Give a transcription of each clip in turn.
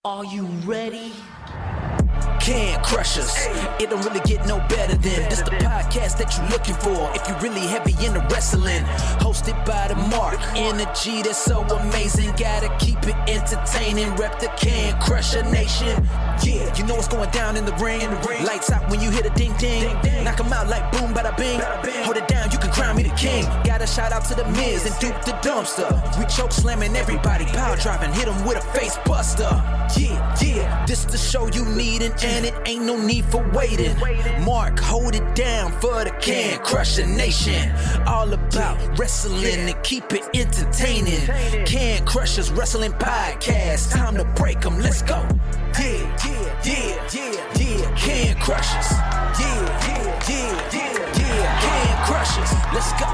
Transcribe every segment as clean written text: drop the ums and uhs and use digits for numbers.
Are you ready? Can Crushers. It don't really get no better than this the podcast that you're looking for if you're really heavy into wrestling. Hosted by the Mark. Energy that's so amazing. Gotta keep it entertaining. Rep the Can Crusher Nation. Yeah, you know what's going down in the ring. Lights out when you hit a ding ding. Knock 'em out like boom bada bing. Hold it down, you can crown me the king. Gotta shout out to the Miz and Duke the Dumpster. We choke slamming everybody. Power driving, hit 'em with a face buster. Yeah, this the show you need and it ain't no need for waiting. Mark, hold it down for the Can Crusher Nation. All about wrestling and keep it entertaining. Can Crushers Wrestling Podcast. Time to break 'em, let's go. Yeah. Can Crushers. Yeah. Can Crushers. Let's go.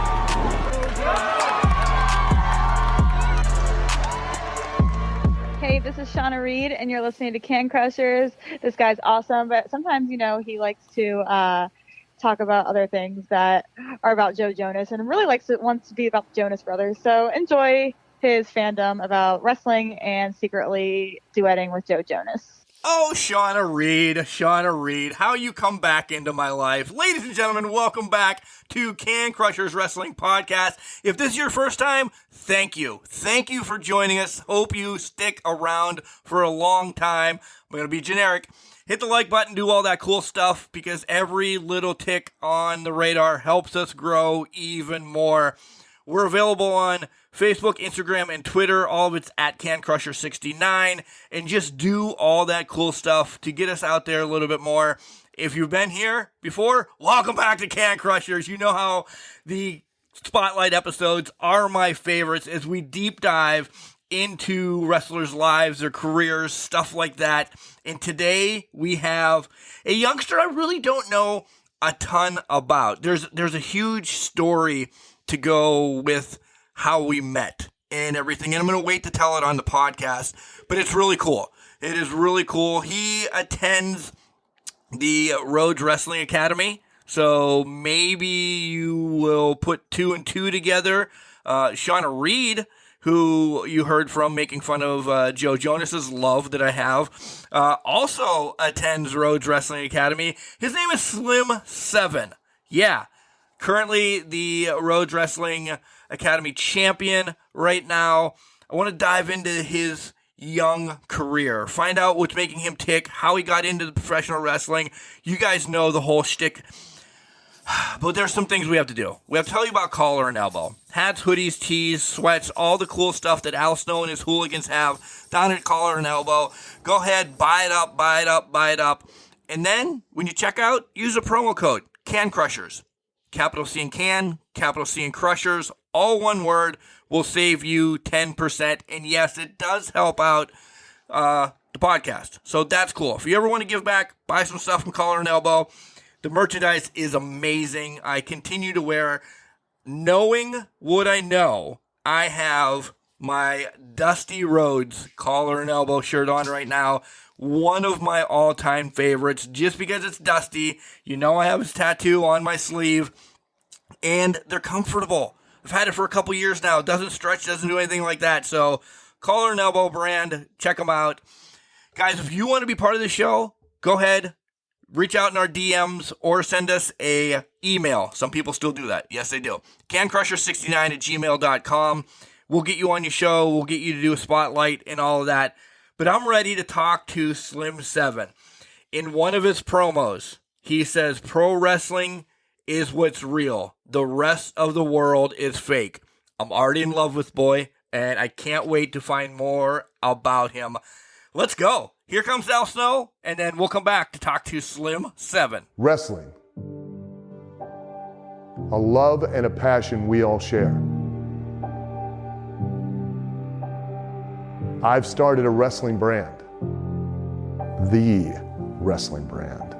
Hey, this is Shauna Reed, and you're listening to Can Crushers. This guy's awesome, but sometimes, he likes to talk about other things that are about Joe Jonas, and really wants to be about the Jonas Brothers. So enjoy his fandom about wrestling and secretly duetting with Joe Jonas. Oh, Shauna Reed, how you come back into my life. Ladies and gentlemen, welcome back to Can Crushers Wrestling Podcast. If this is your first time, thank you. Thank you for joining us. Hope you stick around for a long time. I'm going to be generic. Hit the like button, do all that cool stuff, because every little tick on the radar helps us grow even more. We're available on Facebook, Instagram, and Twitter. All of it's at CanCrusher69. And just do all that cool stuff to get us out there a little bit more. If you've been here before, welcome back to Can Crushers. You know how the Spotlight episodes are my favorites as we deep dive into wrestlers' lives, their careers, stuff like that. And today we have a youngster I really don't know a ton about. There's a huge story to go with how we met and everything. And I'm going to wait to tell it on the podcast, but it's really cool. It is really cool. He attends the Rhodes Wrestling Academy, so maybe you will put two and two together. Shauna Reed, who you heard from making fun of Joe Jonas's love that I have, also attends Rhodes Wrestling Academy. His name is Slim7. Yeah. Currently the Rhodes Wrestling Academy champion right now. I want to dive into his young career, find out what's making him tick, how he got into the professional wrestling. You guys know the whole shtick, but there's some things we have to do. We have to tell you about collar and elbow. Hats, hoodies, tees, sweats, all the cool stuff that Al Snow and his hooligans have down at Collar and Elbow. Go ahead, buy it up. And then when you check out, use a promo code, Can Crushers. Capital C in Can, capital C in Crushers, all one word, will save you 10%. And yes, it does help out the podcast. So that's cool. If you ever want to give back, buy some stuff from Collar and Elbow. The merchandise is amazing. I continue to wear, knowing what I know, I have my Dusty Rhodes Collar and Elbow shirt on right now. One of my all-time favorites, just because it's Dusty. You know I have his tattoo on my sleeve, and they're comfortable. I've had it for a couple years now. It doesn't stretch, doesn't do anything like that. So, Collar and Elbow brand, check them out. Guys, if you want to be part of the show, go ahead, reach out in our DMs, or send us a email. Some people still do that. Yes, they do. cancrusher69@gmail.com. We'll get you on your show. We'll get you to do a spotlight and all of that. But I'm ready to talk to Slim7. In one of his promos, he says, pro wrestling is what's real. The rest of the world is fake. I'm already in love with boy, and I can't wait to find more about him. Let's go. Here comes Al Snow, and then we'll come back to talk to Slim7. Wrestling. A love and a passion we all share. I've started a wrestling brand. The wrestling brand.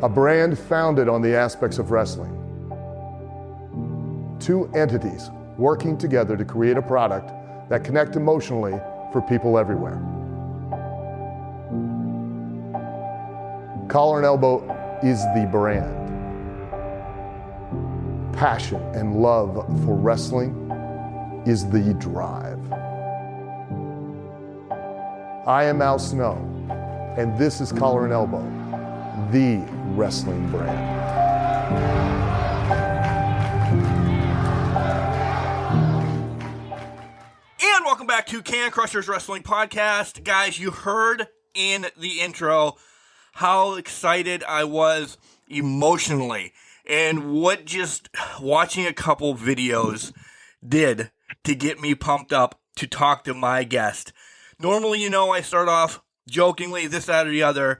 A brand founded on the aspects of wrestling. Two entities working together to create a product that connect emotionally for people everywhere. Collar and Elbow is the brand. Passion and love for wrestling is the drive. I am Al Snow, and this is Collar and Elbow, the wrestling brand. And welcome back to Can Crushers Wrestling Podcast. Guys, you heard in the intro how excited I was emotionally and what just watching a couple videos did to get me pumped up to talk to my guest. Normally, I start off jokingly, this, that, or the other.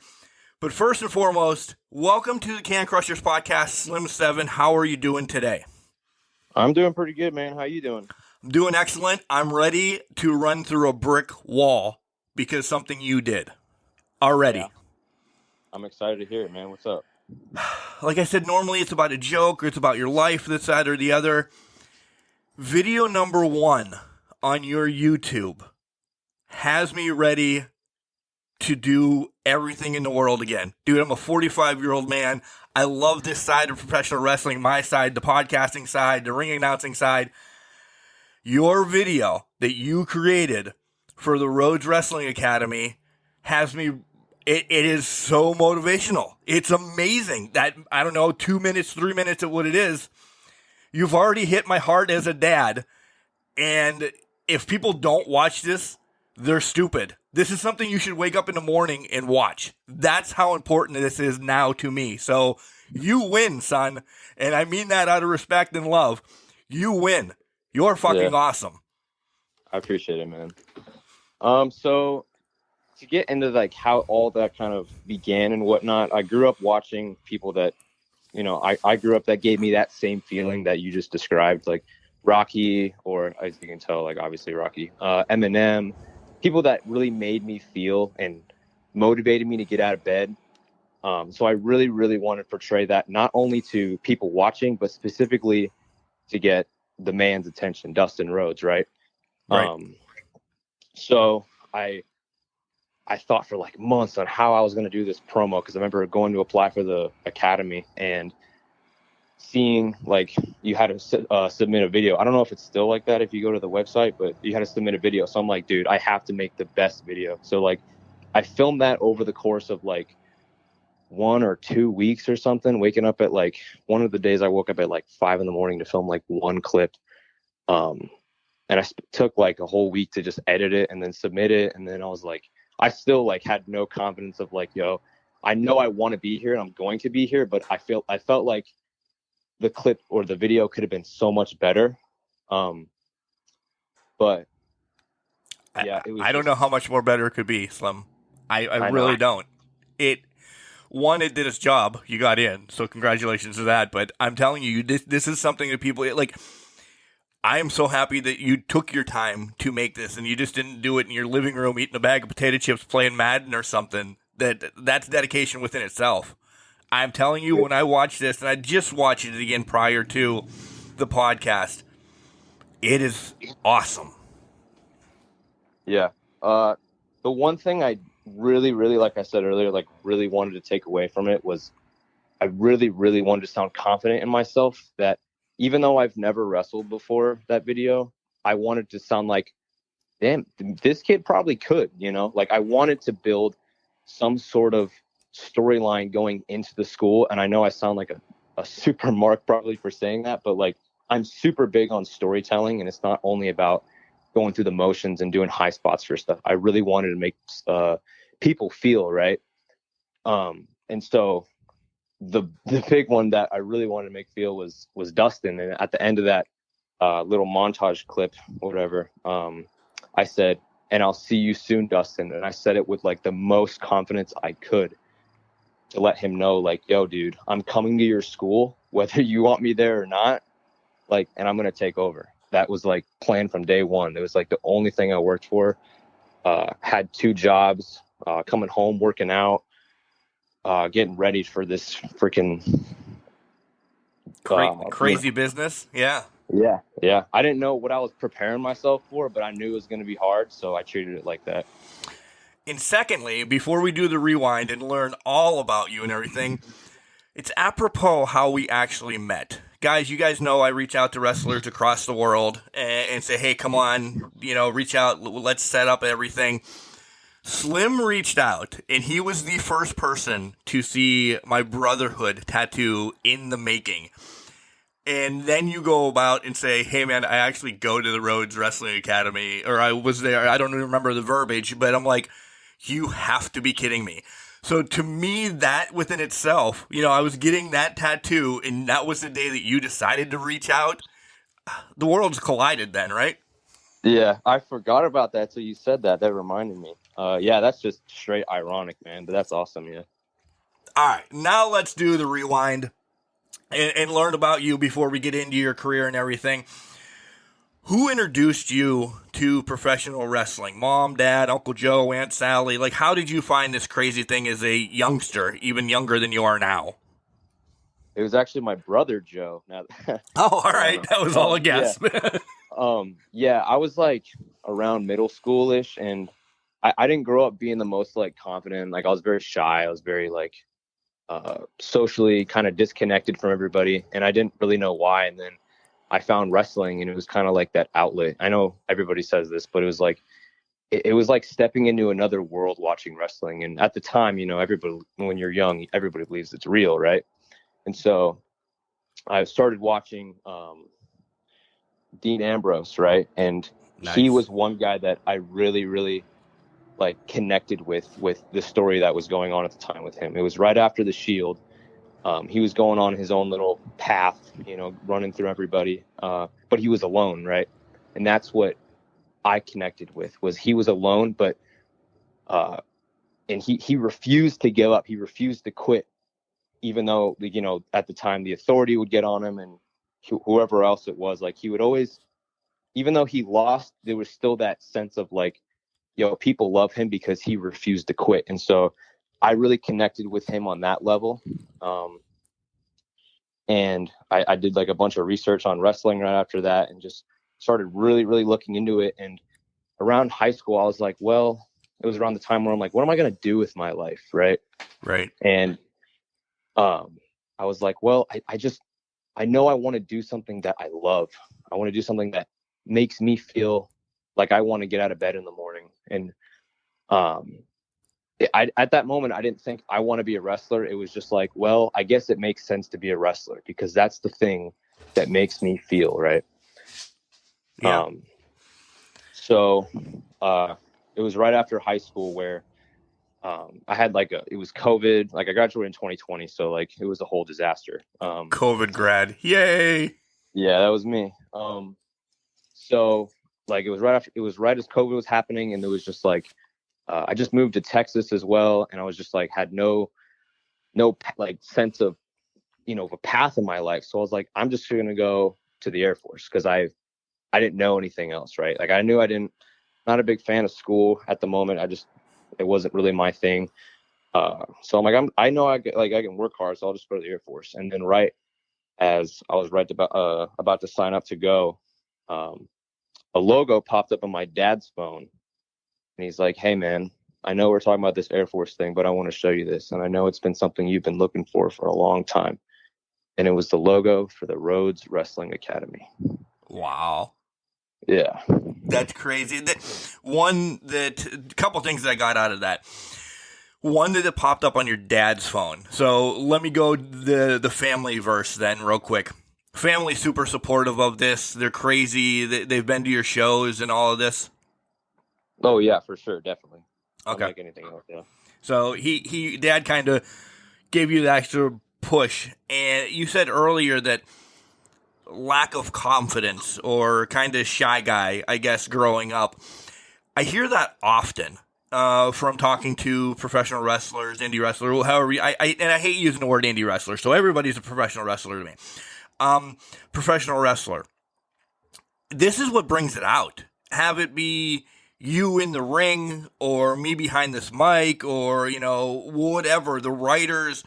But first and foremost, welcome to the Can Crushers Podcast, Slim 7. How are you doing today? I'm doing pretty good, man. How you doing? I'm doing excellent. I'm ready to run through a brick wall because something you did already. Yeah. I'm excited to hear it, man. What's up? Like I said, normally it's about a joke or it's about your life, this, that, or the other. Video number 1 on your YouTube has me ready to do everything in the world again. Dude, I'm a 45-year-old man. I love this side of professional wrestling, my side, the podcasting side, the ring announcing side. Your video that you created for the Rhodes Academy has me, it is so motivational. It's amazing that, 2 minutes, 3 minutes of what it is. You've already hit my heart as a dad. And if people don't watch this, they're stupid. This is something you should wake up in the morning and watch. That's how important this is now to me. So you win, son. And I mean that out of respect and love. You win. You're fucking awesome. I appreciate it, man. So to get into like how all that kind of began and whatnot, I grew up watching people that, I grew up that gave me that same feeling that you just described, like Rocky, or as you can tell, like obviously Rocky, Eminem, people that really made me feel and motivated me to get out of bed. So I really, really want to portray that not only to people watching, but specifically to get the man's attention, Dustin Rhodes, right? So I thought for like months on how I was going to do this promo, because I remember going to apply for the academy and seeing like you had to submit a video. I don't know if it's still like that if you go to the website, but you had to submit a video. So I'm like, dude, I have to make the best video. So like I filmed that over the course of like 1 or 2 weeks or something, waking up at like one of the days I woke up at like 5 a.m. to film like one clip. And I took like a whole week to just edit it and then submit it. And then I was like, I still like had no confidence of like, I know I want to be here and I'm going to be here, but I felt like the clip or the video could have been so much better. But yeah, I don't know how much more better it could be, Slim. I really don't. It did its job. You got in, so congratulations to that. But I'm telling you, this is something that people like. I am so happy that you took your time to make this, and you just didn't do it in your living room eating a bag of potato chips, playing Madden or something. That's dedication within itself. I'm telling you, when I watched this, and I just watched it again prior to the podcast, it is awesome. Yeah. The one thing I really, really, like I said earlier, like really wanted to take away from it was I really, really wanted to sound confident in myself that even though I've never wrestled before that video, I wanted to sound like, damn, this kid probably could, like I wanted to build some sort of storyline going into the school. And I know I sound like a super mark probably for saying that, but like I'm super big on storytelling, and it's not only about going through the motions and doing high spots for stuff. I really wanted to make people feel right. And so the big one that I really wanted to make feel was Dustin. And at the end of that little montage clip, whatever, I said, "And I'll see you soon, Dustin." And I said it with like the most confidence I could to let him know, like, yo, dude, I'm coming to your school, whether you want me there or not, like, and I'm going to take over. That was like planned from day one. It was like the only thing I worked for. Had 2 jobs, coming home, working out, getting ready for this freaking crazy business. Yeah. I didn't know what I was preparing myself for, but I knew it was going to be hard, so I treated it like that. And secondly, before we do the rewind and learn all about you and everything, it's apropos how we actually met. Guys, you guys know I reach out to wrestlers across the world and say, hey, come on, reach out, let's set up everything. Slim reached out, and he was the first person to see my brotherhood tattoo in the making. And then you go about and say, hey, man, I actually go to the Rhodes Wrestling Academy, or I was there. I don't even remember the verbiage, but I'm like, you have to be kidding me. So to me, that within itself, I was getting that tattoo, and that was the day that you decided to reach out. The worlds collided then, right? Yeah, I forgot about that till you said that. That reminded me. Yeah, that's just straight ironic, man. But that's awesome, yeah. All right, now let's do the rewind and learn about you before we get into your career and everything. Who introduced you to professional wrestling? Mom, Dad, Uncle Joe, Aunt Sally? Like, how did you find this crazy thing as a youngster, even younger than you are now? It was actually my brother, Joe. Now, all right. That was all a guess. Yeah. I was like around middle schoolish, and I didn't grow up being the most like confident. Like, I was very shy. I was very like socially kind of disconnected from everybody, and I didn't really know why. And then I found wrestling, and it was kind of like that outlet. I know everybody says this, but it was like it was like stepping into another world watching wrestling. And at the time, everybody, when you're young, everybody believes it's real, right? And so I started watching Dean Ambrose, right? And nice. He was one guy that I really, really like connected with the story that was going on at the time with him. It was right after the Shield. He was going on his own little path, running through everybody. But he was alone, right? And that's what I connected with, was he was alone, but and he refused to give up. He refused to quit, even though, at the time the authority would get on him, and whoever else it was. Like, he would always, even though he lost, there was still that sense of like, people love him because he refused to quit. And so I really connected with him on that level. And I did like a bunch of research on wrestling right after that, and just started really, really looking into it. And around high school, I was like, well, it was around the time where I'm like, what am I going to do with my life? Right. And I was like, well, I know I want to do something that I love. I want to do something that makes me feel like I want to get out of bed in the morning. And at that moment, I didn't think I want to be a wrestler. It was just like, well, I guess it makes sense to be a wrestler because that's the thing that makes me feel right. Yeah. So it was right after high school where I had it was COVID. Like, I graduated in 2020, so like it was a whole disaster. COVID grad, yay! Yeah, that was me. So like it was right as COVID was happening, and it was just like I just moved to Texas as well, and I was just like had no like sense of a path in my life. So I was like, I'm just gonna go to the Air Force because I didn't know anything else, right? Like, I knew not a big fan of school at the moment. It wasn't really my thing. So I'm like, I know I can work hard, so I'll just go to the Air Force. And then right as I was about to sign up to go, a logo popped up on my dad's phone, and he's like, hey man, I know we're talking about this Air Force thing, but I want to show you this. And I know it's been something you've been looking for a long time. And it was the logo for the Rhodes Wrestling Academy. Wow. Yeah. That's crazy. A couple things that I got out of that. One, that it popped up on your dad's phone. So let me go the family verse then real quick. Family super supportive of this. They're crazy. They've been to your shows and all of this. Oh yeah, for sure. Definitely. Okay. I'll make anything else, yeah. So dad kind of gave you the extra push. And you said earlier that lack of confidence or kind of shy guy, I guess, growing up. I hear that often from talking to professional wrestlers, indie wrestlers, however. And I hate using the word indie wrestler, so everybody's a professional wrestler to me. Professional wrestler. This is what brings it out. Have it be you in the ring or me behind this mic or, whatever, the writers.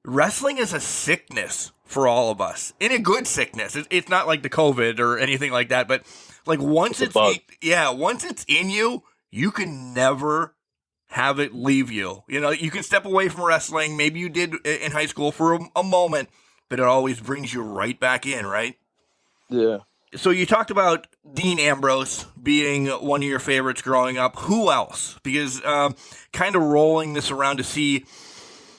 Wrestling is a sickness for all of us, in a good sickness. It's not like the COVID or anything like that, but like once it's in you, you can never have it leave you. You can step away from wrestling. Maybe you did in high school for a moment, but it always brings you right back in, right? Yeah. So you talked about Dean Ambrose being one of your favorites growing up. Who else? Because kind of rolling this around to see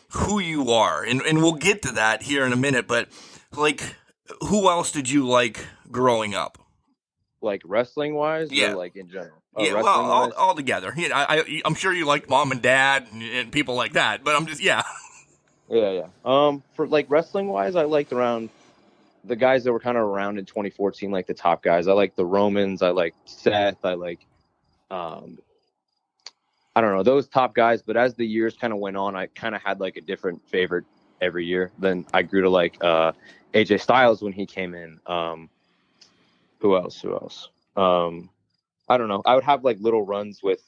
who you are, and we'll get to that here in a minute, but like, who else did you like growing up? Like wrestling wise, Yeah. or like in general? Yeah, well, all together. Yeah, I'm sure you liked Mom and Dad and people like that, but I'm just, yeah. Yeah. For like wrestling wise, I liked around the guys that were kind of around in 2014, like the top guys. I like the Romans. I like Seth. I like, I don't know, those top guys. But as the years kind of went on, I kind of had like a different favorite every year. Then I grew to like AJ Styles when he came in. Who else? I don't know. I would have like little runs with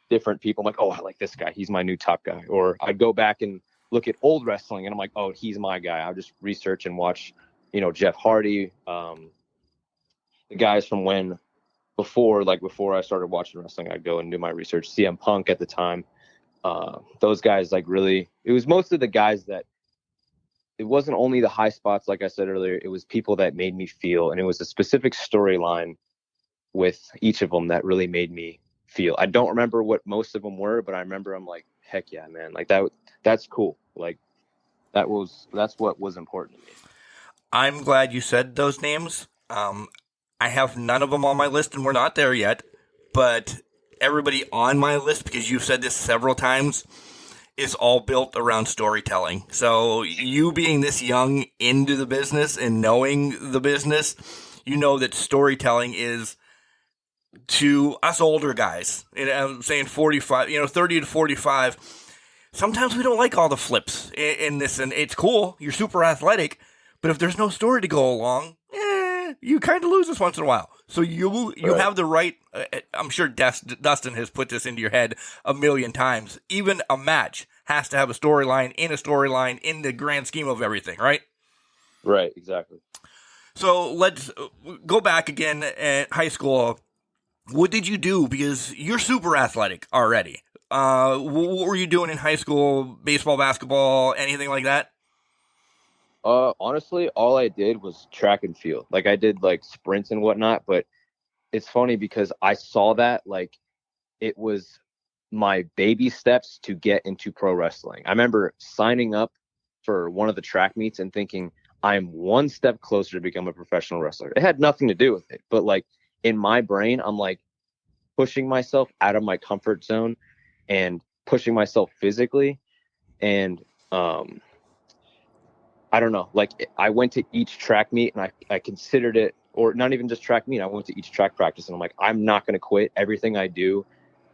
different people. I'm like, oh, I like this guy. He's my new top guy. Or I'd go back and look at old wrestling and I'm like, oh, he's my guy. I'll just research and watch, Jeff Hardy, the guys from before I started watching wrestling, I'd go and do my research. CM Punk at the time. Those guys, like, really, it was mostly the guys that, it wasn't only the high spots, like I said earlier, it was people that made me feel, and it was a specific storyline with each of them that really made me feel. I don't remember what most of them were, but I remember I'm like, heck yeah, man. Like that's cool. Like that's what was important to me. I'm glad you said those names. I have none of them on my list, and we're not there yet. But everybody on my list, because you've said this several times, is all built around storytelling. So you being this young into the business and knowing the business, you know that storytelling is, to us older guys, and I'm saying 45, 30 to 45, sometimes we don't like all the flips in this, and it's cool. You're super athletic, but if there's no story to go along, you kind of lose this once in a while. So you Right. have the right, I'm sure Dustin has put this into your head a million times. Even a match has to have a storyline in the grand scheme of everything, right? Right, exactly. So let's go back again at high school. What did you do? Because you're super athletic already. What were you doing in high school? Baseball, basketball, anything like that? Honestly, all I did was track and field. Like I did like sprints and whatnot, but it's funny because I saw that like it was my baby steps to get into pro wrestling. I remember signing up for one of the track meets and thinking I'm one step closer to become a professional wrestler. It had nothing to do with it, but like in my brain, I'm like pushing myself out of my comfort zone and pushing myself physically. And, I don't know, like I went to each track meet and I considered it, or not even just track meet. I went to each track practice and I'm like, I'm not going to quit. Everything I do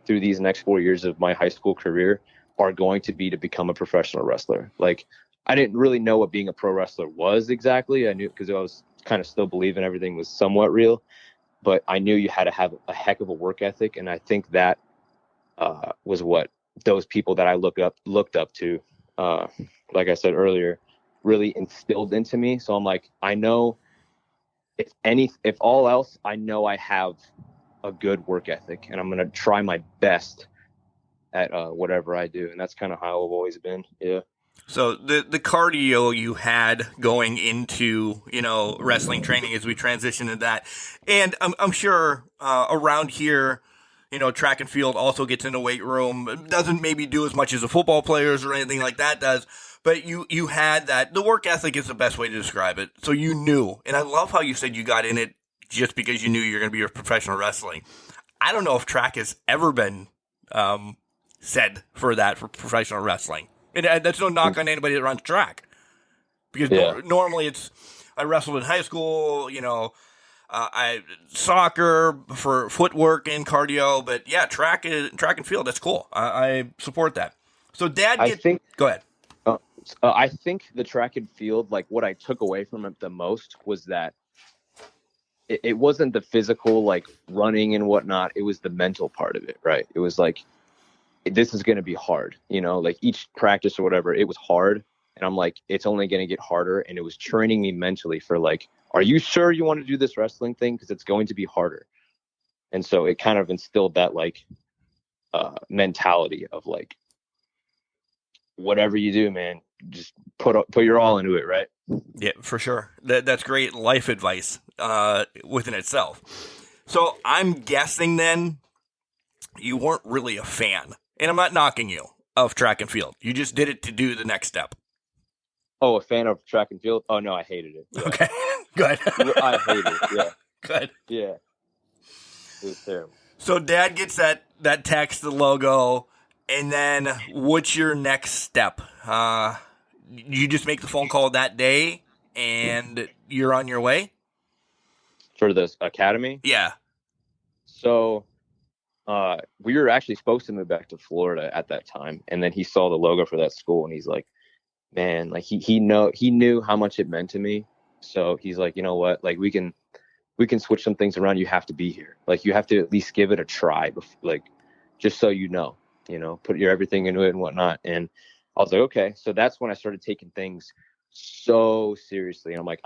through these next 4 years of my high school career are going to be to become a professional wrestler. Like I didn't really know what being a pro wrestler was exactly. I knew because I was kind of still believing everything was somewhat real, but I knew you had to have a heck of a work ethic. And I think that was what those people that I looked up to, like I said earlier, really instilled into me. So I'm like, I know if all else, I know I have a good work ethic and I'm going to try my best at whatever I do. And that's kind of how I've always been. Yeah. So the cardio you had going into, wrestling training as we transition to that. And I'm sure around here, track and field also gets in the weight room. It doesn't maybe do as much as the football players or anything like that does. But you had that. The work ethic is the best way to describe it. So you knew. And I love how you said you got in it just because you knew you're going to be a professional wrestling. I don't know if track has ever been said for professional wrestling. And that's no knock on anybody that runs track. Because normally I wrestled in high school, I soccer for footwork and cardio. But yeah, track and field, that's cool. I support that. So go ahead. I think the track and field, like what I took away from it the most was that it wasn't the physical, like running and whatnot. It was the mental part of it, right? It was like, this is going to be hard, like each practice or whatever, it was hard. And I'm like, it's only going to get harder. And it was training me mentally for like, are you sure you want to do this wrestling thing? Because it's going to be harder. And so it kind of instilled that like mentality of like, whatever you do, man, put your all into it, right? Yeah, for sure. That's great life advice within itself. So I'm guessing then you weren't really a fan, and I'm not knocking you, of track and field. You just did it to do the next step. Oh, a fan of track and field? Oh no, I hated it. Yeah. Okay, good. I hated it. Yeah, Good. yeah, it was terrible. So Dad gets that text, the logo, and then what's your next step? You just make the phone call that day, and you're on your way? For this academy? Yeah. So we were actually supposed to move back to Florida at that time, and then he saw the logo for that school, and he's like, man, like he knew how much it meant to me. So he's like, you know what, like we can switch some things around. You have to be here. Like you have to at least give it a try, like just so you know, put your everything into it and whatnot. And I was like, okay. So that's when I started taking things so seriously. And I'm like,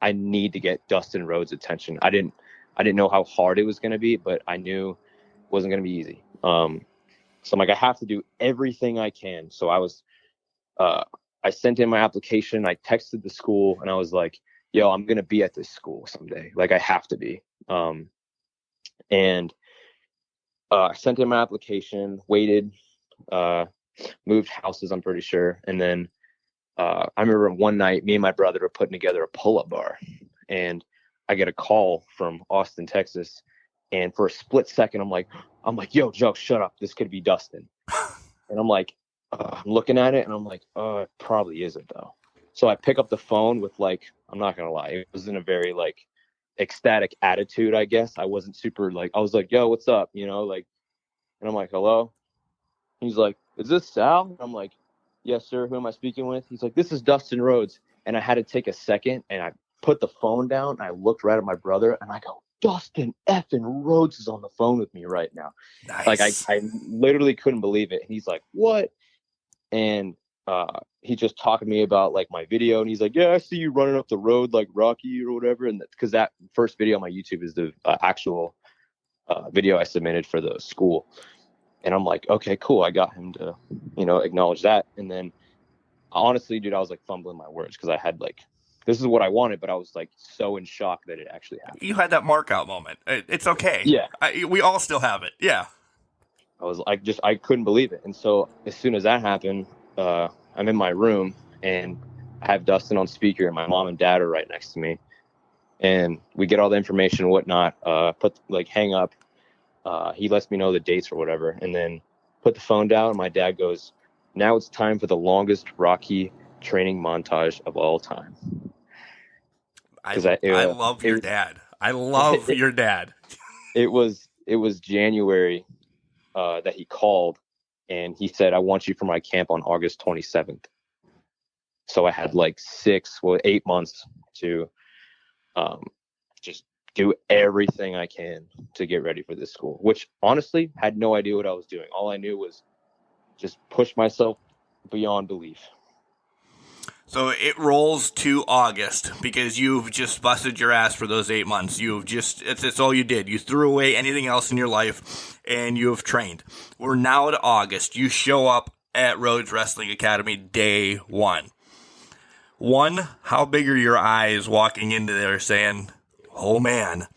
I need to get Dustin Rhodes' attention. I didn't know how hard it was going to be, but I knew it wasn't going to be easy. So I'm like, I have to do everything I can. So I sent in my application. I texted the school and I was like, yo, I'm going to be at this school someday. Like I have to be. And I sent in my application, waited, moved houses, I'm pretty sure. And then I remember one night, me and my brother were putting together a pull-up bar, and I get a call from Austin, Texas. And for a split second, I'm like, yo, Joe, shut up. This could be Dustin. And I'm like, I'm looking at it and I'm like, it probably isn't though. So I pick up the phone with like, I'm not going to lie, it was in a very like ecstatic attitude, I guess. I wasn't super like, I was like, yo, what's up? And I'm like, hello. He's like, is this Sal? And I'm like, yes, sir. Who am I speaking with? He's like, this is Dustin Rhodes. And I had to take a second and I put the phone down and I looked right at my brother and I go, Dustin effing Rhodes is on the phone with me right now. Nice. Like I literally couldn't believe it. And he's like, what? And he just talked to me about like my video, and he's like, yeah, I see you running up the road like Rocky or whatever. And because that first video on my YouTube is the actual video I submitted for the school. And I'm like, okay, cool. I got him to, acknowledge that. And then honestly, dude, I was like fumbling my words because I had like, this is what I wanted, but I was like so in shock that it actually happened. You had that mark out moment. It's okay. Yeah. We all still have it. Yeah. I couldn't believe it. And so as soon as that happened, I'm in my room and I have Dustin on speaker and my mom and dad are right next to me. And we get all the information and whatnot, hang up. He lets me know the dates or whatever, and then put the phone down. And my dad goes, now it's time for the longest Rocky training montage of all time. I love your dad. I love your dad. It was January that he called and he said, I want you for my camp on August 27th. So I had like 8 months to just do everything I can to get ready for this school, which honestly had no idea what I was doing. All I knew was just push myself beyond belief. So it rolls to August because you've just busted your ass for those 8 months. It's all you did. You threw away anything else in your life and you have trained. We're now at August. You show up at Rhodes Wrestling Academy day one. How big are your eyes walking into there saying, oh man?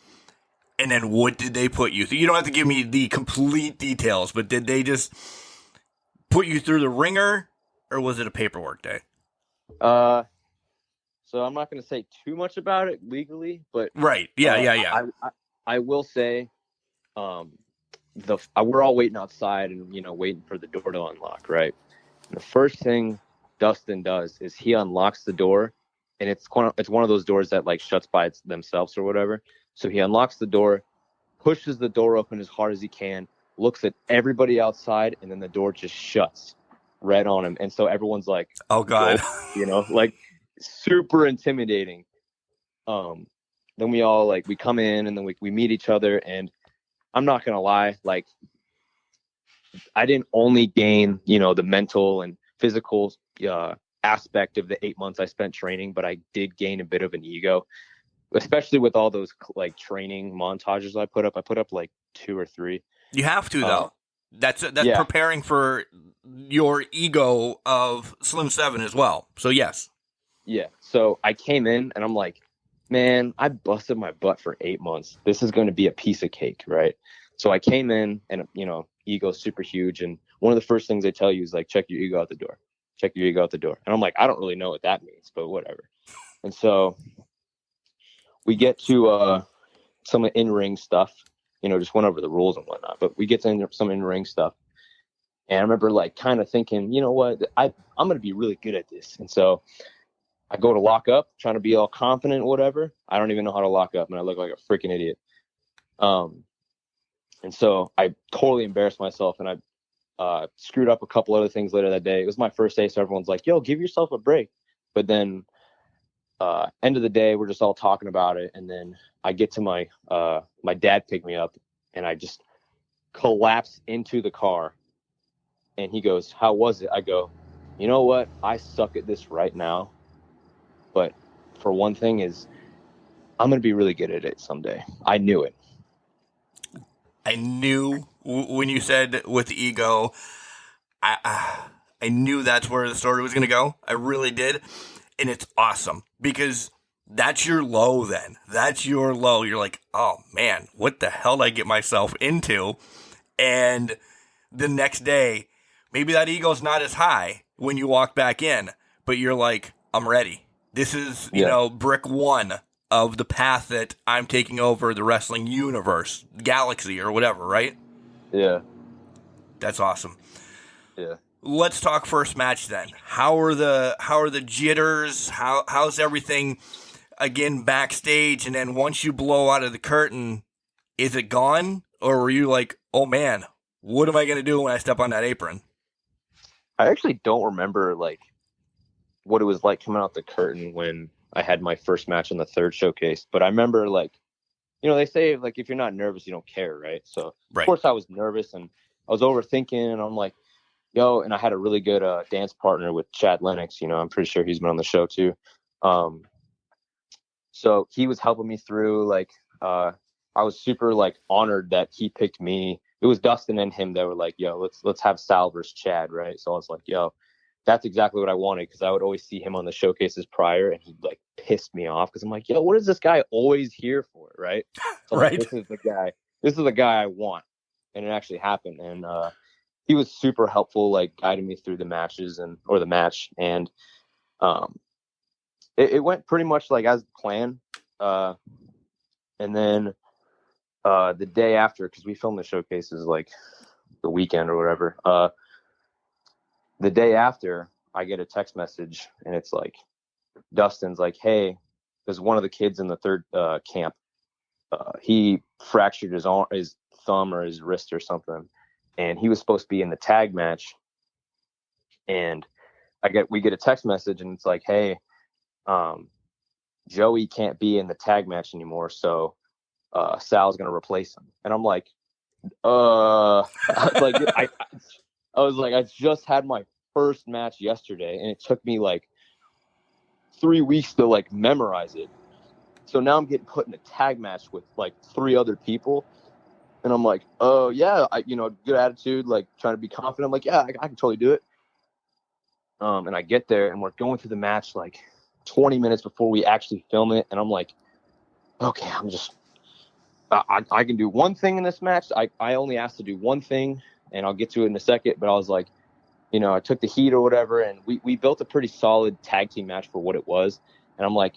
And then what did they put you through? You don't have to give me the complete details, but did they just put you through the ringer or was it a paperwork day? So I'm not going to say too much about it legally, but right. Yeah. I will say, we're all waiting outside and, waiting for the door to unlock. Right. And the first thing Dustin does is he unlocks the door, and it's one of those doors that like shuts by themselves or whatever. So he unlocks the door, pushes the door open as hard as he can, looks at everybody outside, and then the door just shuts right on him. And so everyone's like, oh God, like super intimidating. Then we all we come in and then we meet each other, and I'm not going to lie. Like I didn't only gain, the mental and physical, aspect of the 8 months I spent training, but I did gain a bit of an ego, especially with all those like training montages I put up like 2 or 3. You have to though. That's preparing for your ego of Slim 7 as well. So, yes. Yeah. So I came in and I'm like, man, I busted my butt for 8 months. This is going to be a piece of cake, right? So I came in and, ego's super huge. And one of the first things they tell you is like, check your ego out the door. Check your ego out the door. And I'm like, I don't really know what that means, but whatever. And so we get to some in-ring stuff, just went over the rules and whatnot, but we get to some in-ring stuff. And I remember like kind of thinking, you know what, I'm going to be really good at this. And so I go to lock up, trying to be all confident or whatever. I don't even know how to lock up, and I look like a freaking idiot. And so I totally embarrassed myself, and I screwed up a couple other things later that day. It was my first day, so everyone's like, yo, give yourself a break. But then end of the day, we're just all talking about it. And then I get to my dad picked me up, and I just collapse into the car. And he goes, how was it? I go, you know what? I suck at this right now. But for one thing is, I'm going to be really good at it someday. I knew it. I knew when you said with the ego, I knew that's where the story was going to go. I really did. And it's awesome because that's your low then. That's your low. You're like, oh man, what the hell did I get myself into? And the next day, maybe that ego's not as high when you walk back in, but you're like, I'm ready. This is, brick one of the path that I'm taking over the wrestling universe, galaxy, or whatever, right? Yeah. That's awesome. Yeah. Let's talk first match then. How are the jitters? How's everything again backstage? And then once you blow out of the curtain, is it gone? Or were you like, oh man, what am I going to do when I step on that apron? I actually don't remember like what it was like coming out the curtain when I had my first match on the third showcase. But I remember like, they say like, if you're not nervous, you don't care. Right. So of course I was nervous and I was overthinking, and I'm like, yo, and I had a really good dance partner with Chad Lennox. I'm pretty sure he's been on the show too. So he was helping me through. Like, I was super like honored that he picked me. It was Dustin and him that were like, yo, let's have Sal versus Chad. Right. So I was like, yo, that's exactly what I wanted, because I would always see him on the showcases prior, and he like pissed me off because I'm like, yo, what is this guy always here for? Right. So right. Like, this is the guy I want. And it actually happened. And he was super helpful, like guiding me through the matches or the match. And it went pretty much like as planned. And then the day after, because we filmed the showcases like the weekend or whatever, the day after, I get a text message, and it's like, Dustin's like, hey, there's one of the kids in the third camp. He fractured his thumb or his wrist or something, and he was supposed to be in the tag match. And we get a text message, and it's like, hey, Joey can't be in the tag match anymore, so Sal's gonna replace him. And I'm like, I was like, I just had my first match yesterday, and it took me like 3 weeks to like memorize it. So now I'm getting put in a tag match with like 3 other people. And I'm like, oh yeah, good attitude, like trying to be confident. I'm like, yeah, I can totally do it. And I get there, and we're going through the match like 20 minutes before we actually film it. And I'm like, okay, I can do one thing in this match. I only asked to do one thing, and I'll get to it in a second. But I was like, I took the heat or whatever, and we built a pretty solid tag team match for what it was. And I'm like,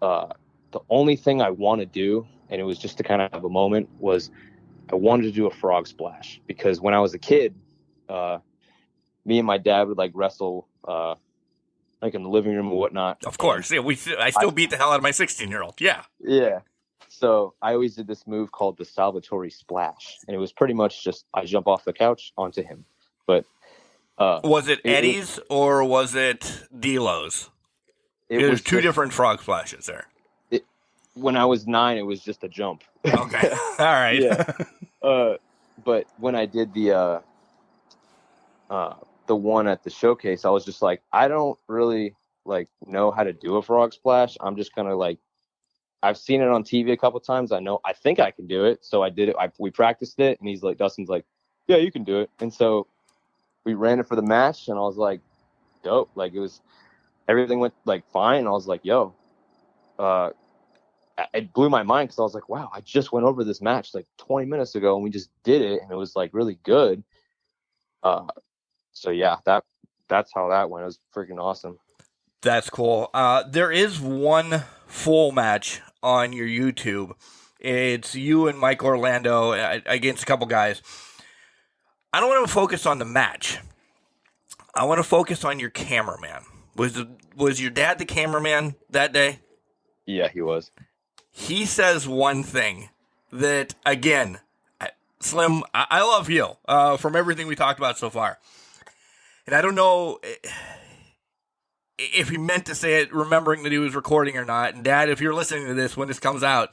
the only thing I want to do, and it was just to kind of have a moment, was I wanted to do a frog splash, because when I was a kid, me and my dad would like wrestle, like in the living room or whatnot. Of course. Yeah, I still beat the hell out of my 16-year-old. Yeah. Yeah. So I always did this move called the Salvatore Splash. And it was pretty much just, I jump off the couch onto him. But was it Eddie's or was it D'Lo's? There's two different frog splashes there. When I was 9, it was just a jump. Okay. All right. Yeah. But when I did the one at the showcase, I was just like, I don't really like know how to do a frog splash. I'm just kind of like, I've seen it on TV a couple times. I think I can do it. So I did it. We practiced it, and Dustin's like, yeah, you can do it. And so we ran it for the match, and I was like, dope. Like, everything went like fine. And I was like, yo, it blew my mind, because I was like, wow, I just went over this match like 20 minutes ago, and we just did it, and it was like really good. So yeah, that's how that went. It was freaking awesome. That's cool. There is one full match on your YouTube. It's you and Mike Orlando against a couple guys. I don't want to focus on the match. I want to focus on your cameraman. Was your dad the cameraman that day? Yeah, he was. He says one thing that, again, Slim, I love you from everything we talked about so far. And I don't know if he meant to say it remembering that he was recording or not. And Dad, if you're listening to this when this comes out,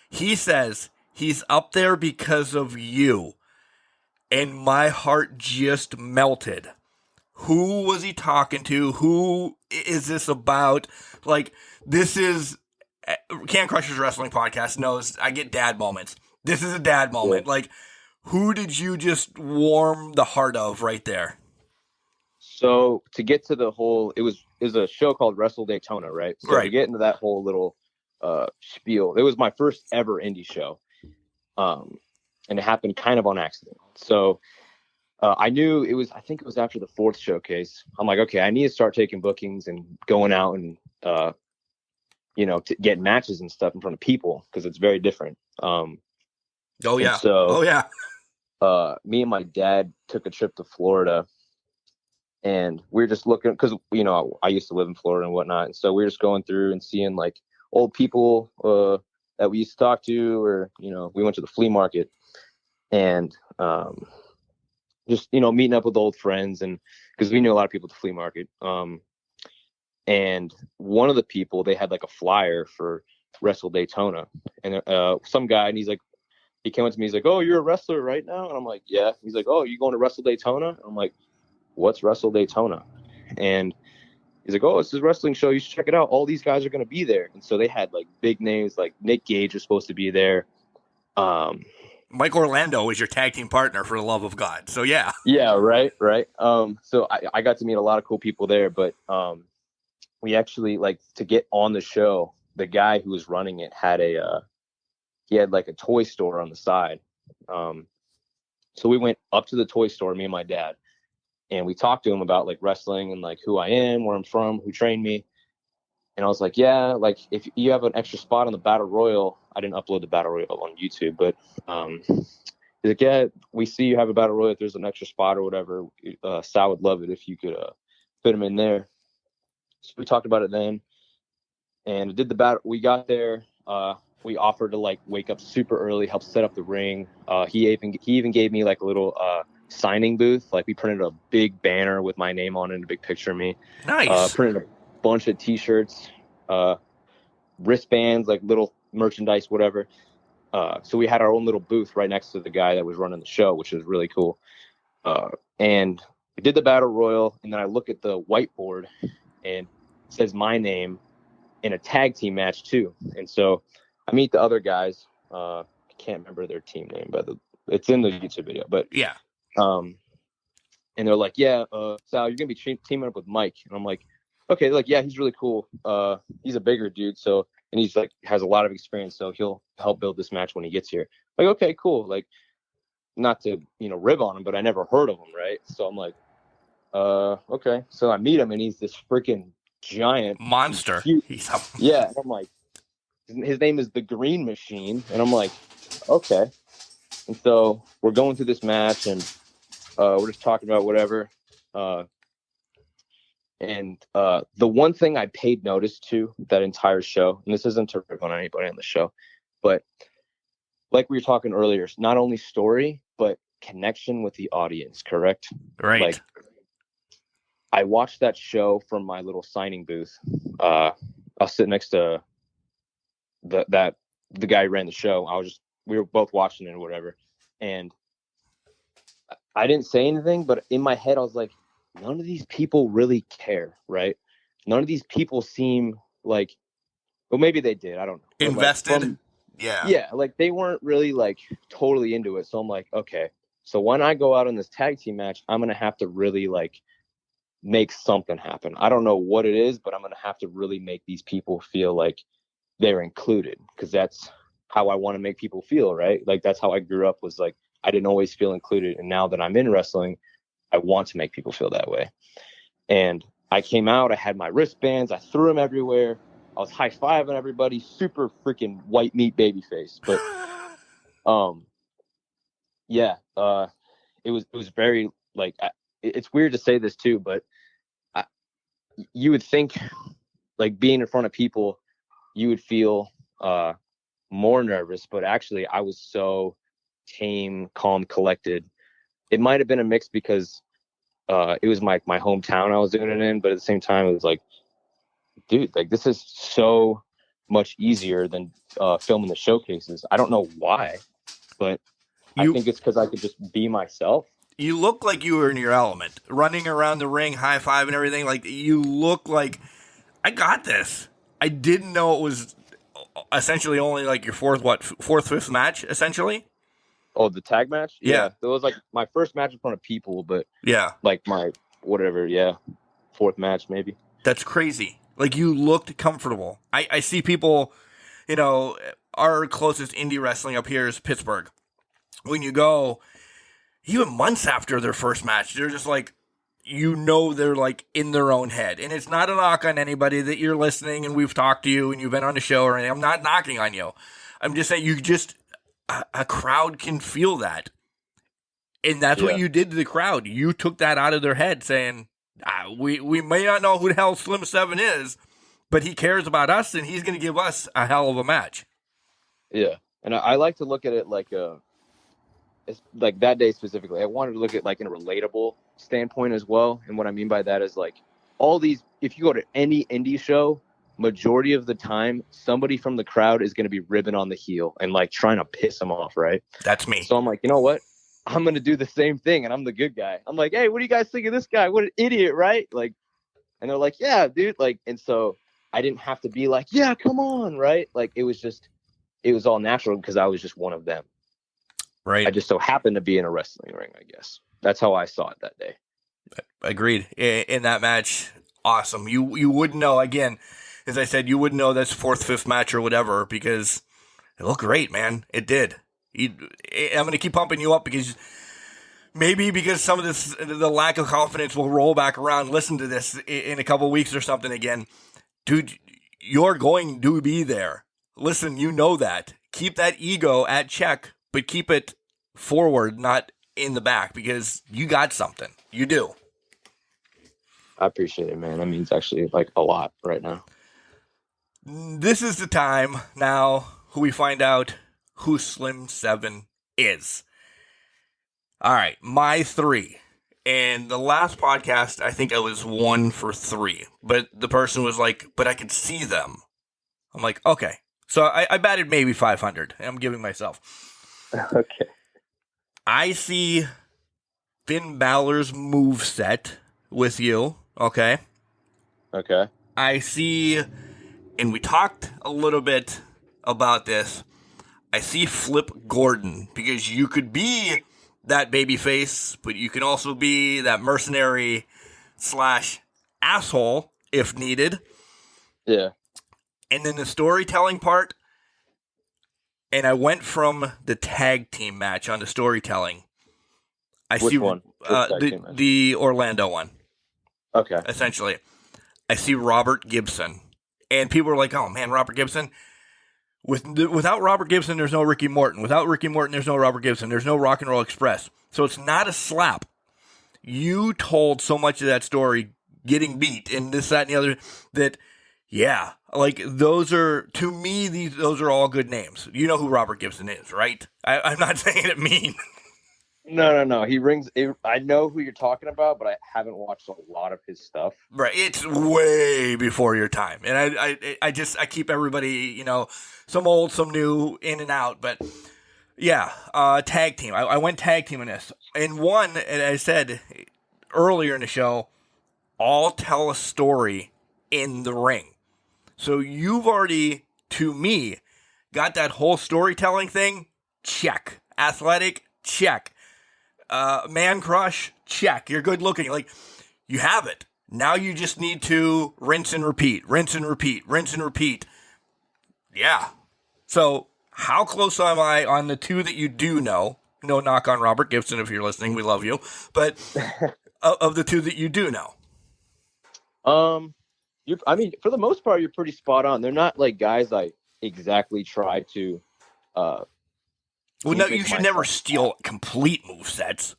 he says he's up there because of you. And my heart just melted. Who was he talking to? Who is this about? Like, this is... Can Crushers Wrestling Podcast knows I get dad moments. This is a dad moment. Yeah. Like, who did you just warm the heart of right there? So to get to the whole, it was a show called Wrestle Daytona, right? So Right. to get into that whole little spiel, it was my first ever indie show, and it happened kind of on accident. So I knew it was. I think it was after the 4th showcase. I'm like, okay, I need to start taking bookings and going out and to get matches and stuff in front of people, because it's very different. Oh yeah. Me and my dad took a trip to Florida. And we were just looking, because, I used to live in Florida and whatnot. And so we were just going through and seeing like old people that we used to talk to, or, we went to the flea market, and just, meeting up with old friends, and because we knew a lot of people at the flea market. And one of the people, they had like a flyer for Wrestle Daytona, and some guy, and he came up to me, he's like, oh, you're a wrestler right now? And I'm like, yeah. He's like, oh, you going to Wrestle Daytona? And I'm like, what's Wrestle Daytona? And he's like, oh, it's this wrestling show, you should check it out, all these guys are going to be there. And so they had like big names, like Nick Gage was supposed to be there. Mike Orlando is your tag team partner, for the love of God. So yeah. Right. So I got to meet a lot of cool people there, but we actually, like, to get on the show, the guy who was running it had he had like a toy store on the side. So we went up to the toy store, me and my dad, and we talked to him about like wrestling and like who I am, where I'm from, who trained me. And I was like, yeah, like if you have an extra spot on the Battle Royal, I didn't upload the Battle Royal on YouTube, but he's like, yeah, we see you have a Battle Royal. If there's an extra spot or whatever, Sal would love it if you could fit him in there. So we talked about it then, and did the battle. We got there. We offered to like wake up super early, help set up the ring. He even gave me like a little signing booth. Like, we printed a big banner with my name on it and a big picture of me. Nice. Printed a bunch of t-shirts, wristbands, like little merchandise, whatever. So we had our own little booth right next to the guy that was running the show, which was really cool. And we did the Battle Royal, and then I look at the whiteboard, and it says my name in a tag team match too. And so I meet the other guys. I can't remember their team name, but it's in the YouTube video. But yeah. And they're like, yeah, Sal, you're gonna be teaming up with Mike. And I'm like, okay. They're like, yeah, he's really cool. He's a bigger dude, so, and he's like has a lot of experience, so he'll help build this match when he gets here. Like, okay, cool. Like, not to rib on him, but I never heard of him, right? So I'm like, okay. So I meet him, and he's this freaking giant monster. Yeah, and I'm like, his name is the Green Machine, and I'm like, okay. And so we're going through this match, and we're just talking about whatever. And the one thing I paid notice to that entire show, and this isn't to rip on anybody on the show, but like we were talking earlier, it's not only story, but connection with the audience, correct? Right. Like, I watched that show from my little signing booth. I'll sit next to the guy who ran the show. We were both watching it or whatever. And I didn't say anything, but in my head, I was like, none of these people really care, right? None of these people seem like, well, maybe they did. I don't know. Invested. Yeah. Like, they weren't really like totally into it. So I'm like, okay, So when I go out in this tag team match, I'm going to have to really like make something happen. I don't know what it is, but I'm going to have to really make these people feel like they're included, because that's how I want to make people feel, right? Like that's how I grew up, was like I didn't always feel included. And now that I'm in wrestling, I want to make people feel that way. And I came out, I had my wristbands, I threw them everywhere. I was high-fiving everybody, super freaking white meat baby face. But yeah, it was very like it's weird to say this too, but you would think like being in front of people, you would feel more nervous, but actually I was so tame, calm, collected. It might have been a mix because it was my hometown I was doing it in, but at the same time it was like, dude, like this is so much easier than filming the showcases. I don't know why, but I think it's because I could just be myself. You look like you were in your element, running around the ring, high five and everything. Like you look like, I got this. I didn't know it was essentially only like your fourth, fifth match, essentially. Oh, the tag match? Yeah. It was like my first match in front of people, but yeah, like my whatever, fourth match maybe. That's crazy. Like you looked comfortable. I see people, our closest indie wrestling up here is Pittsburgh. When you go, even months after their first match, they're just like, they're like in their own head. And it's not a knock on anybody that you're listening and we've talked to you and you've been on the show or anything. I'm not knocking on you. I'm just saying a crowd can feel that. And that's what you did to the crowd. You took that out of their head saying, we may not know who the hell Slim 7 is, but he cares about us and he's going to give us a hell of a match. Yeah. And I like to look at it like it's like that day specifically. I wanted to look at like in a relatable standpoint as well. And what I mean by that is like all these, if you go to any indie show, majority of the time, somebody from the crowd is going to be ribbing on the heel and like trying to piss them off, right? That's me. So I'm like, you know what? I'm going to do the same thing. And I'm the good guy. I'm like, hey, what do you guys think of this guy? What an idiot, right? Like, and they're like, yeah, dude. Like, and so I didn't have to be like, yeah, come on, right? Like, it was all natural because I was just one of them. Right. I just so happened to be in a wrestling ring, I guess. That's how I saw it that day. Agreed. In that match, awesome. You wouldn't know, again, as I said, you wouldn't know that's fourth, fifth match or whatever because it looked great, man. It did. I'm going to keep pumping you up because some of this, the lack of confidence will roll back around. Listen to this in a couple weeks or something again. Dude, you're going to be there. Listen, you know that. Keep that ego at check, but keep it forward, not in the back, because you got something. You do. I appreciate it, man. That means actually like a lot right now. This is the time now we find out who Slim 7 is. All right, my 3. And the last podcast, I think I was 1 for 3. But the person was like, but I could see them. I'm like, okay. So I batted maybe 500. I'm giving myself. Okay. I see Finn Balor's moveset with you. Okay. Okay. I see, and we talked a little bit about this, I see Flip Gordon, because you could be that baby face, but you can also be that mercenary / asshole if needed. Yeah. And then the storytelling part, and I went from the tag team match on the storytelling. Which one? The Orlando one. Okay. Essentially. I see Robert Gibson. And people are like, oh man, Robert Gibson. Without Robert Gibson, there's no Ricky Morton. Without Ricky Morton, there's no Robert Gibson. There's no Rock and Roll Express. So it's not a slap. You told so much of that story, getting beat and this, that, and the other, that, yeah, like those are, to me, those are all good names. You know who Robert Gibson is, right? I'm not saying it mean. No. I know who you're talking about, but I haven't watched a lot of his stuff. Right. It's way before your time. And I keep everybody, some old, some new, in and out. But yeah, tag team. I went tag team in this. And one, and I said earlier in the show, all tell a story in the ring. So you've already, to me, got that whole storytelling thing, check. Athletic, check. Man crush, check. You're good looking. Like, you have it. Now you just need to rinse and repeat, rinse and repeat, rinse and repeat. Yeah. So how close am I on the two that you do know? No knock on Robert Gibson if you're listening. We love you. But of the two that you do know. I mean, for the most part, you're pretty spot on. They're not like guys I exactly try to. Well, no, you should never steal complete movesets.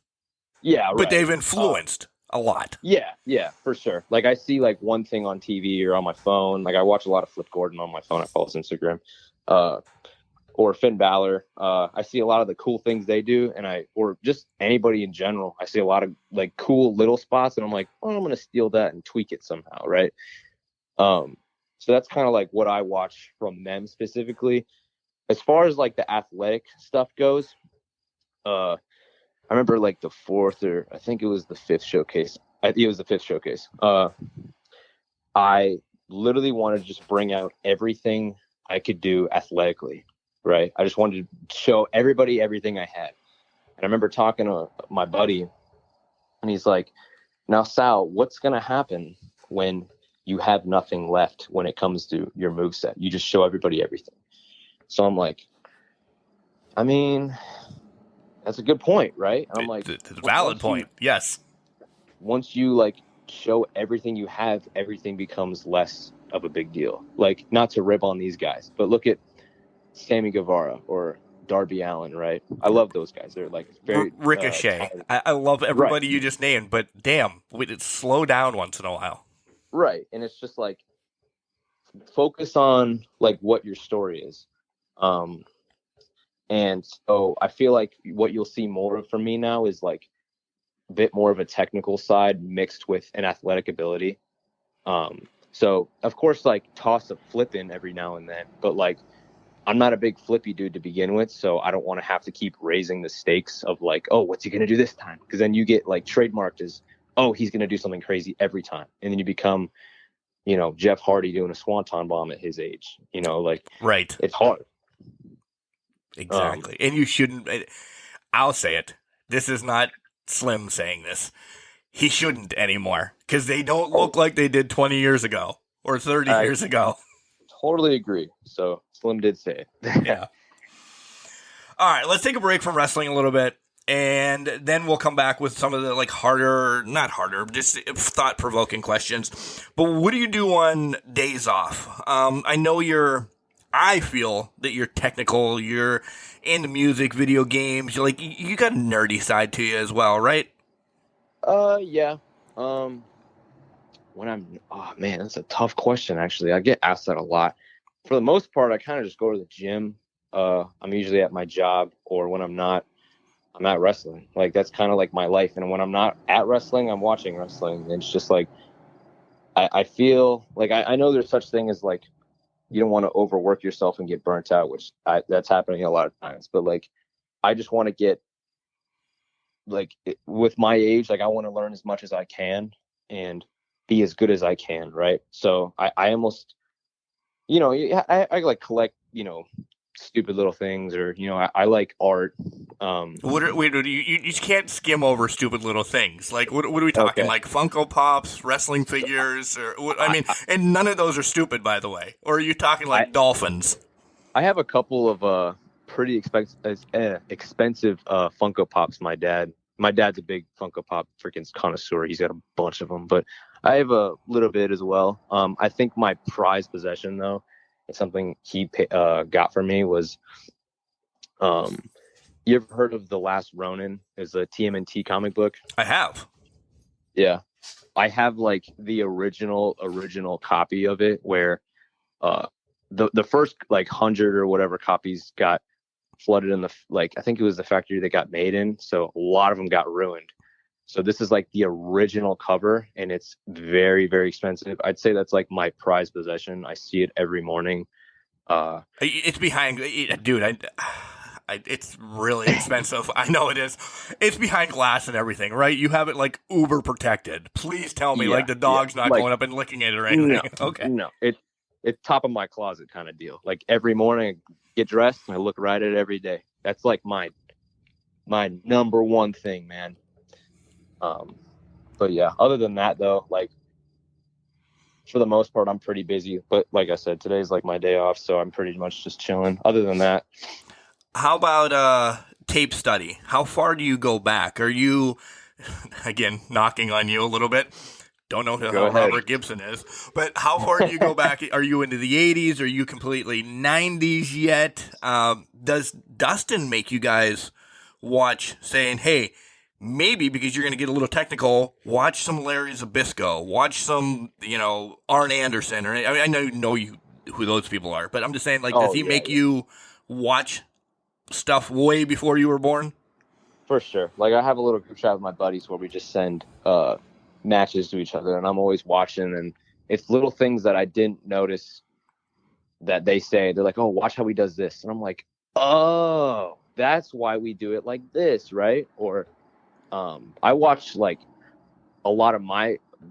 Yeah, right. But they've influenced a lot. Yeah, for sure. Like I see like one thing on TV or on my phone. Like I watch a lot of Flip Gordon on my phone. I follow his Instagram. Or Finn Balor. I see a lot of the cool things they do, or just anybody in general. I see a lot of like cool little spots, and I'm like, oh, I'm gonna steal that and tweak it somehow, right? So that's kind of like what I watch from them specifically. As far as like the athletic stuff goes, I remember like the fourth, or I think it was the fifth showcase. It was the fifth showcase. I literally wanted to just bring out everything I could do athletically, right? I just wanted to show everybody everything I had. And I remember talking to my buddy, and he's like, now, Sal, what's going to happen when you have nothing left when it comes to your moveset? You just show everybody everything. So I'm like, I mean, that's a good point, right? And I'm like, it's a valid point. Yes. Once you like show everything you have, everything becomes less of a big deal. Like, not to rip on these guys, but look at Sammy Guevara or Darby Allin, right? I love those guys. They're like very Ricochet. I love everybody you just named, but damn, it's slow down once in a while. Right. And it's just like, focus on like what your story is. And so I feel like what you'll see more of from me now is like a bit more of a technical side mixed with an athletic ability. So of course, like toss a flip in every now and then, but like I'm not a big flippy dude to begin with, so I don't want to have to keep raising the stakes of like, oh, what's he going to do this time? Because then you get like trademarked as, oh, he's going to do something crazy every time. And then you become, you know, Jeff Hardy doing a swanton bomb at his age, you know, like, right. It's hard. Exactly. And you shouldn't, I'll say it. This is not Slim saying this. He shouldn't anymore because they don't look like they did 20 years ago or 30 years ago. Totally agree. So Slim did say it. Yeah. All right, let's take a break from wrestling a little bit, and then we'll come back with some of the like not harder, just thought-provoking questions. But what do you do on days off? I feel that you're technical, you're into music, video games, you're like, you got a nerdy side to you as well, right? Yeah. Oh man, that's a tough question, actually. I get asked that a lot. For the most part, I kind of just go to the gym. I'm usually at my job, or when I'm not, I'm at wrestling. Like, that's kind of like my life. And when I'm not at wrestling, I'm watching wrestling. And it's just like, I feel like I know there's such thing as like, you don't want to overwork yourself and get burnt out, which that's happening a lot of times. But like, I just want to get like with my age, like I want to learn as much as I can and be as good as I can. Right. So I almost, you know, I like collect, you know, stupid little things, or, you know, I like art. You can't skim over stupid little things. Like, what are we talking? Okay. Like Funko Pops, wrestling figures, or and none of those are stupid, by the way. Or are you talking like dolphins? I have a couple of pretty expensive Funko Pops. My dad's a big Funko Pop freaking connoisseur. He's got a bunch of them, but I have a little bit as well. I think my prized possession, though, and something he got for me was, you ever heard of The Last Ronin? It's a TMNT comic book. I have. Yeah. I have like the original copy of it, where the first like 100 or whatever copies got flooded in I think it was the factory they got made in. So a lot of them got ruined. So this is like the original cover, and it's very, very expensive. I'd say that's like my prized possession. I see it every morning. It's behind, dude. It's really expensive. I know it is. It's behind glass and everything, right? You have it like uber protected. Please tell me, like the dog's not going up and licking it or anything. No, okay. No, it's top of my closet kind of deal. Like every morning I get dressed and I look right at it every day. That's like my my number one thing, man. But yeah, other than that though, like for the most part, I'm pretty busy. But like I said, today's like my day off, so I'm pretty much just chilling. Other than that, How about tape study? How far do you go back? Are you, again, knocking on you a little bit? Don't know how Robert Gibson is, but how far do you go back? Are you into the 80s? Are you completely 90s yet? Does Dustin make you guys watch, saying, hey, maybe because you're going to get a little technical, watch some Larry Zbyszko, watch some, Arn Anderson, or I know you who those people are, but I'm just saying, like, does he make you watch stuff way before you were born? For sure. Like, I have a little group chat with my buddies where we just send matches to each other, and I'm always watching, and it's little things that I didn't notice that they say. They're like, oh, watch how he does this. And I'm like, oh, that's why we do it like this, right? Or I watched like a lot of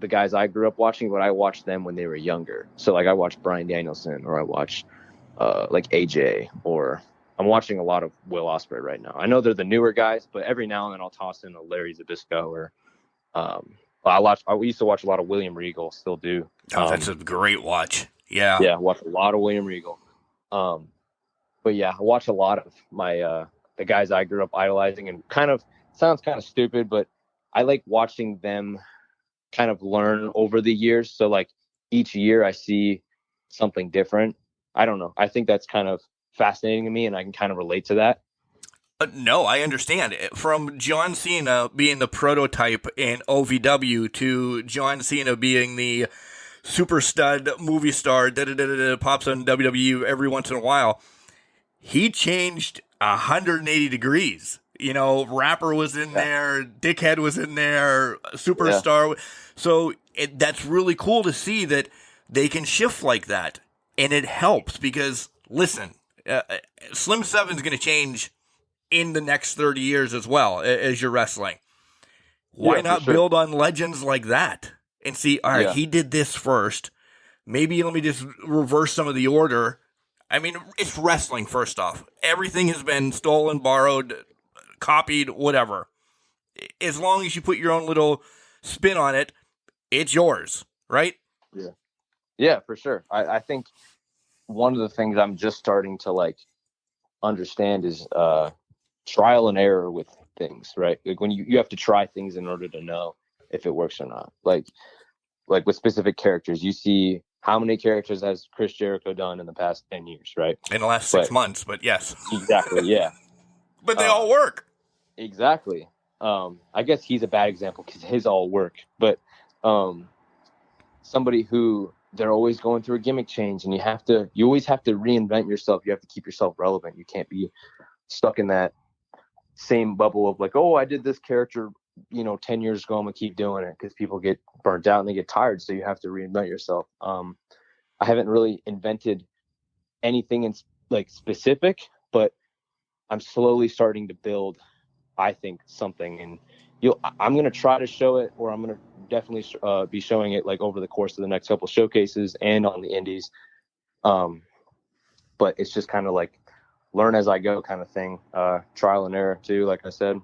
the guys I grew up watching, but I watched them when they were younger. So like I watched Bryan Danielson, or I watched like AJ, or I'm watching a lot of Will Ospreay right now. I know they're the newer guys, but every now and then I'll toss in a Larry Zbyszko, or I used to watch a lot of William Regal, still do. That's a great watch. Yeah. Yeah, watch a lot of William Regal. But yeah, I watch a lot of my the guys I grew up idolizing, and sounds kind of stupid, but I like watching them kind of learn over the years. So like each year I see something different. I don't know. I think that's kind of fascinating to me, and I can kind of relate to that. No, I understand. From John Cena being the prototype in OVW to John Cena being the super stud movie star, pops on WWE every once in a while, he changed 180 degrees. Rapper was in there, Dickhead was in there, Superstar. Yeah. So that's really cool to see that they can shift like that. And it helps because, listen, Slim 7's going to change in the next 30 years as well as you're wrestling. Why not build on legends like that and see, all right, he did this first. Maybe let me just reverse some of the order. I mean, it's wrestling, first off. Everything has been stolen, borrowed, copied, whatever. As long as you put your own little spin on it, it's yours, right? Yeah, for sure. I think one of the things I'm just starting to like understand is trial and error with things, right? Like when you have to try things in order to know if it works or not. Like with specific characters, you see how many characters has Chris Jericho done in the past 10 years, right? In the last 6 months, but yes. Exactly, yeah. But they all work. Exactly. I guess he's a bad example because his all work. But somebody who they're always going through a gimmick change, and you always have to reinvent yourself. You have to keep yourself relevant. You can't be stuck in that same bubble of like, oh, I did this character, 10 years ago. I'm gonna keep doing it, because people get burnt out and they get tired. So you have to reinvent yourself. I haven't really invented anything in like specific, but I'm slowly starting to build, I think, something, and I'm going to try to show it, or I'm going to definitely be showing it like over the course of the next couple showcases and on the indies. But it's just kind of like learn as I go kind of thing. Trial and error too, like I said.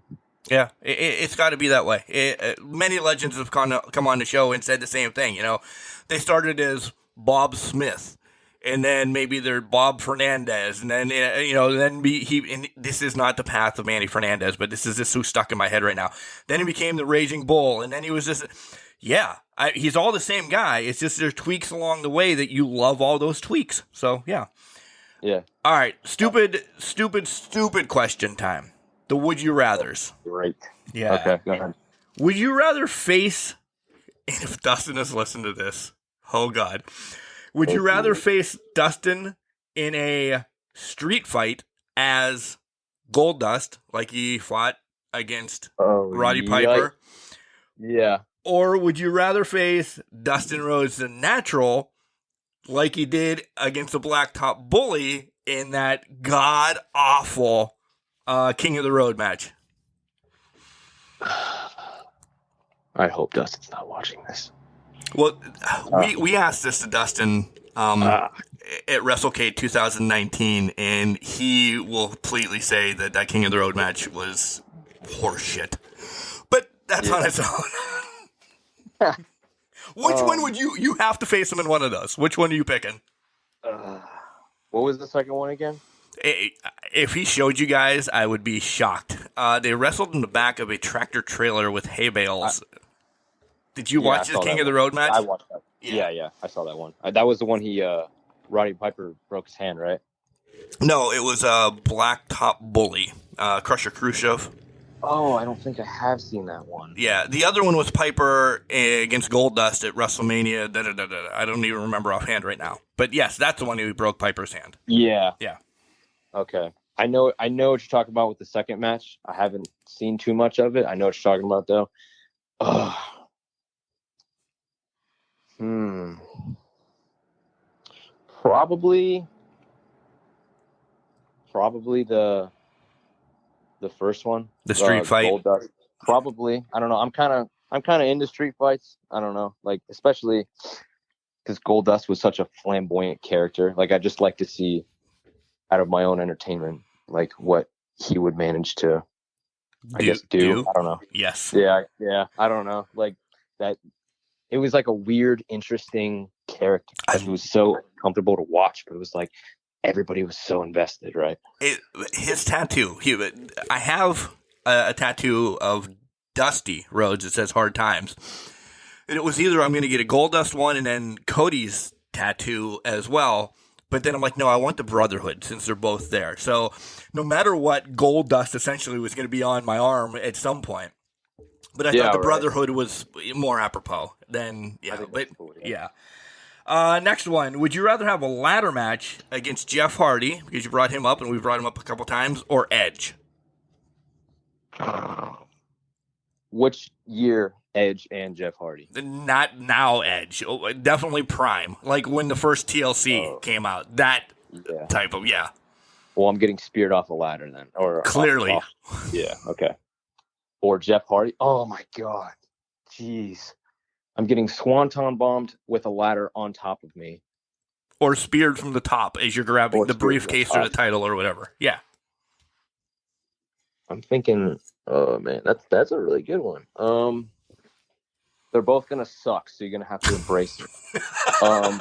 Yeah, it's got to be that way. Many legends have come on the show and said the same thing. They started as Bob Smith, and then maybe they're Bob Fernandez, and then and this is not the path of Manny Fernandez, but this is just so stuck in my head right now. Then he became the Raging Bull, and then he was just, he's all the same guy. It's just there's tweaks along the way that you love all those tweaks. So yeah. All right, stupid question time. The would you rather's. Right. Yeah. Okay. Go ahead. Would you rather face? And if Dustin has listened to this, oh God. Would you rather face Dustin in a street fight as Goldust, like he fought against Roddy Piper? Yeah. Or would you rather face Dustin Rhodes, the Natural, like he did against the Blacktop Bully in that god-awful King of the Road match? I hope Dustin's not watching this. Well, we asked this to Dustin at WrestleCade 2019, and he will completely say that King of the Road match was horseshit. But that's on its own. Which one would you have to face him in one of those? Which one are you picking? What was the second one again? If he showed you guys, I would be shocked. They wrestled in the back of a tractor trailer with hay bales. Did you watch this King of the Road match? I watched that. Yeah, I saw that one. That was the one Roddy Piper broke his hand, right? No, it was a blacktop bully, Crusher Khrushchev. Oh, I don't think I have seen that one. Yeah, the other one was Piper against Goldust at WrestleMania. I don't even remember offhand right now. But yes, that's the one who broke Piper's hand. Yeah. Yeah. Okay. I know what you're talking about with the second match. I haven't seen too much of it. I know what you're talking about, though. Probably the first one. The street fight. Goldust. Probably. I don't know. I'm kind of into street fights. I don't know. Like, especially because Goldust was such a flamboyant character. Like, I just like to see out of my own entertainment, like what he would manage to, I guess, do. I don't know. Yes. Yeah. I don't know. Like that. It was like a weird, interesting character. It was so comfortable to watch, but it was like everybody was so invested, right? His tattoo. I have a tattoo of Dusty Rhodes. It says "Hard Times." And it was either I'm going to get a Goldust one and then Cody's tattoo as well. But then I'm like, no, I want the Brotherhood since they're both there. So no matter what, Goldust essentially was going to be on my arm at some point. But I thought the Brotherhood was more apropos than, next one. Would you rather have a ladder match against Jeff Hardy, because you brought him up and we've brought him up a couple times, or Edge? Which year Edge and Jeff Hardy? Not now Edge. Oh, definitely Prime. Like when the first TLC came out. That type of, Well, I'm getting speared off a ladder then. Or clearly. Yeah, okay. Or Jeff Hardy. Oh, my God. Jeez. I'm getting swanton bombed with a ladder on top of me. Or speared from the top as you're grabbing the briefcase or the title or whatever. Yeah. I'm thinking, oh, man, that's a really good one. They're both going to suck, so you're going to have to embrace it. I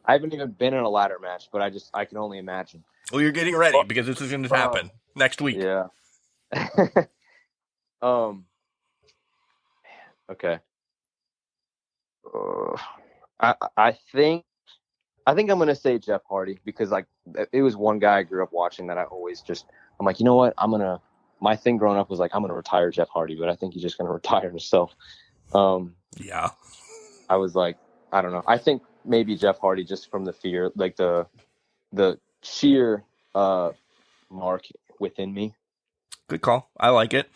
haven't even been in a ladder match, but I can only imagine. Well, you're getting ready because this is going to happen next week. Yeah. Okay. I think I'm gonna say Jeff Hardy because like it was one guy I grew up watching that I'm like, you know what? My thing growing up was like, I'm gonna retire Jeff Hardy, but I think he's just gonna retire himself. Yeah. I was like, I don't know. I think maybe Jeff Hardy just from the fear, like the sheer mark within me. Good call. I like it.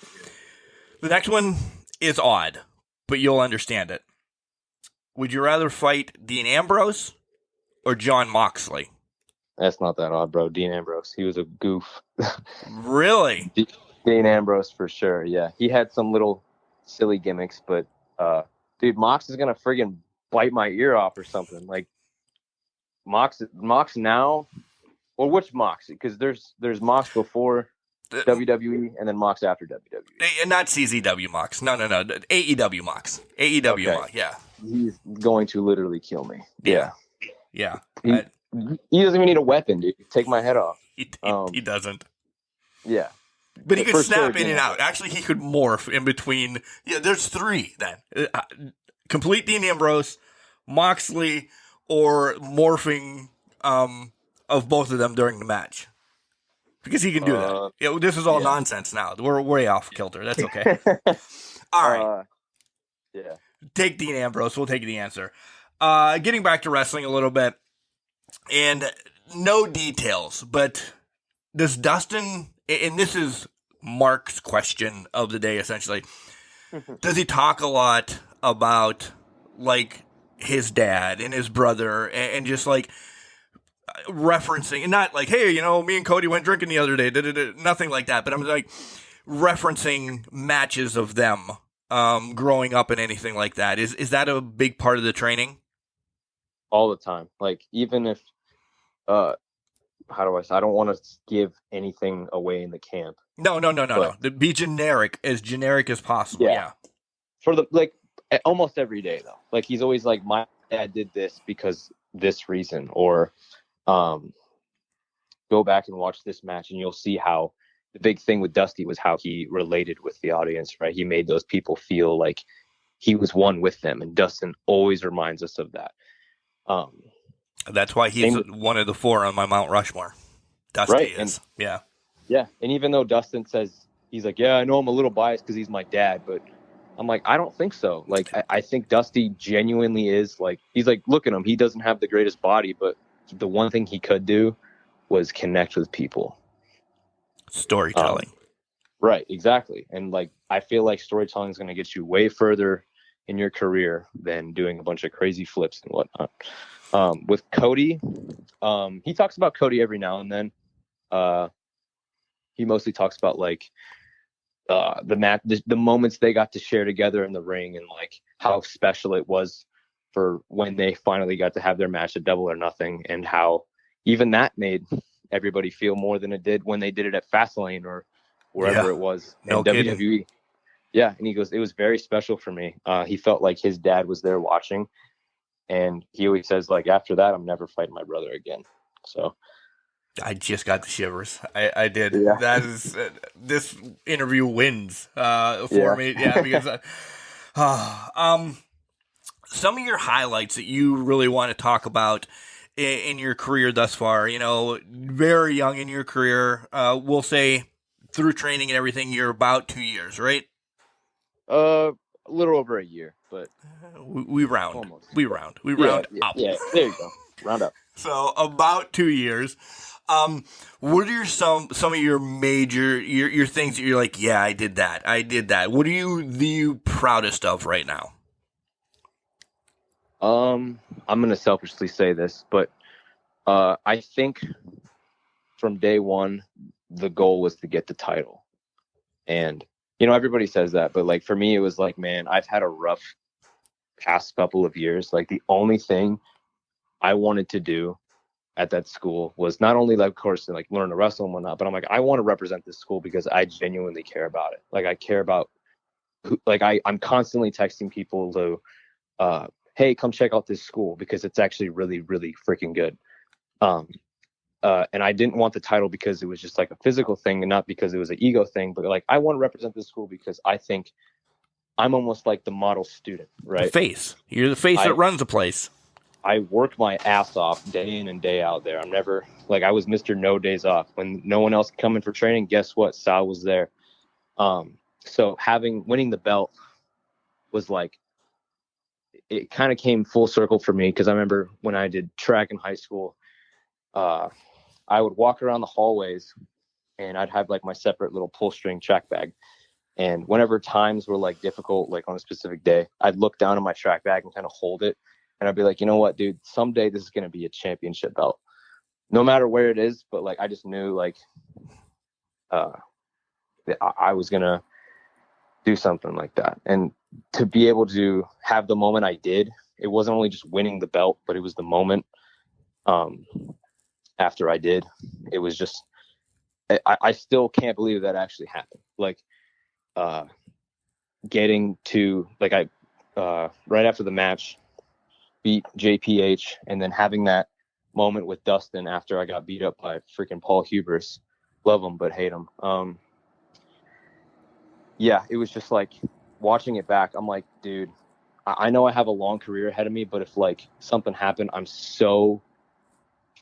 The next one is odd, but you'll understand it. Would you rather fight Dean Ambrose or Jon Moxley? That's not that odd, bro. Dean Ambrose. He was a goof. Really? Dean Ambrose for sure, yeah. He had some little silly gimmicks, but dude, Mox is going to friggin' bite my ear off or something. Like, Mox now? Well, which Mox? Because there's Mox before WWE and then Mox after WWE. Not CZW Mox. No. AEW Mox. AEW Mox, yeah. He's going to literally kill me. Yeah. Yeah. He doesn't even need a weapon, dude. Take my head off. He doesn't. Yeah. But he could snap in and out. Actually, he could morph in between. Yeah, there's three then. Complete Dean Ambrose, Moxley, or morphing of both of them during the match. Because he can do that. This is all nonsense now. We're way off kilter. That's okay. All right. Yeah. Take Dean Ambrose. We'll take the answer. Getting back to wrestling a little bit. And no details, but does Dustin, and this is Mark's question of the day essentially, does he talk a lot about like his dad and his brother and just like referencing, and not like, hey, me and Cody went drinking the other day, nothing like that, but I'm like referencing matches of them growing up and anything like that. Is that a big part of the training? All the time. Like, even if, how do I say, I don't want to give anything away in the camp, No. Be generic as possible. Yeah. For almost every day though. Like he's always like, my dad did this because this reason, or go back and watch this match and you'll see how the big thing with Dusty was how he related with the audience, right? He made those people feel like he was one with them, and Dustin always reminds us of that. That's why he's one of the 4 on my Mount Rushmore. Dusty right? is. Yeah. Yeah. And even though Dustin says, he's like, yeah, I know I'm a little biased because he's my dad, but I'm like, I don't think so. Like, I think Dusty genuinely is like, he's like, look at him. He doesn't have the greatest body, but the one thing he could do was connect with people. Storytelling. Right. Exactly. And like, I feel like storytelling is going to get you way further in your career than doing a bunch of crazy flips and whatnot. With Cody, he talks about Cody every now and then. He mostly talks about like the moments they got to share together in the ring, and like how special it was for when they finally got to have their match at Double or Nothing, and how even that made everybody feel more than it did when they did it at Fastlane or wherever it was in WWE. Yeah, and he goes, it was very special for me. He felt like his dad was there watching, and he always says like, after that, I'm never fighting my brother again. So I just got the shivers. I did. Yeah. That is this interview wins for me. Yeah, because some of your highlights that you really want to talk about in your career thus far. You know, very young in your career. We'll say through training and everything, you're about 2 years, right? A little over a year, but we round. Almost. We round up. Yeah, there you go. Round up. So about 2 years. What are some of your major your things that you're like, yeah, I did that. What are you the proudest of right now? I'm gonna selfishly say this, but I think from day one the goal was to get the title. And you know, everybody says that, but like for me it was like, man, I've had a rough past couple of years. Like the only thing I wanted to do at that school was not only like, of course, like learn to wrestle and whatnot, but I'm like, I want to represent this school because I genuinely care about it. Like I care about I'm constantly texting people to, hey, come check out this school because it's actually really, really freaking good. And I didn't want the title because it was just like a physical thing and not because it was an ego thing, but like, I want to represent this school because I think I'm almost like the model student, right? The face. You're the face that runs the place. I work my ass off day in and day out there. I'm never like, I was Mr. No Days Off. When no one else coming for training, guess what? Sal was there. So winning the belt was like, it kind of came full circle for me. Cause I remember when I did track in high school, I would walk around the hallways and I'd have like my separate little pull string track bag. And whenever times were like difficult, like on a specific day, I'd look down at my track bag and kind of hold it. And I'd be like, you know what, dude, someday this is going to be a championship belt, no matter where it is. But like, I just knew like, that I was going to do something like that. And to be able to have the moment I did, it wasn't only just winning the belt, but it was the moment after I did. It was just, I still can't believe that actually happened. Like getting to like, right after the match, beat JPH, and then having that moment with Dustin after I got beat up by freaking Paul Hubers. Love him, but hate him. Yeah, it was just like watching it back. I'm like, dude, I know I have a long career ahead of me, but if like something happened, I'm so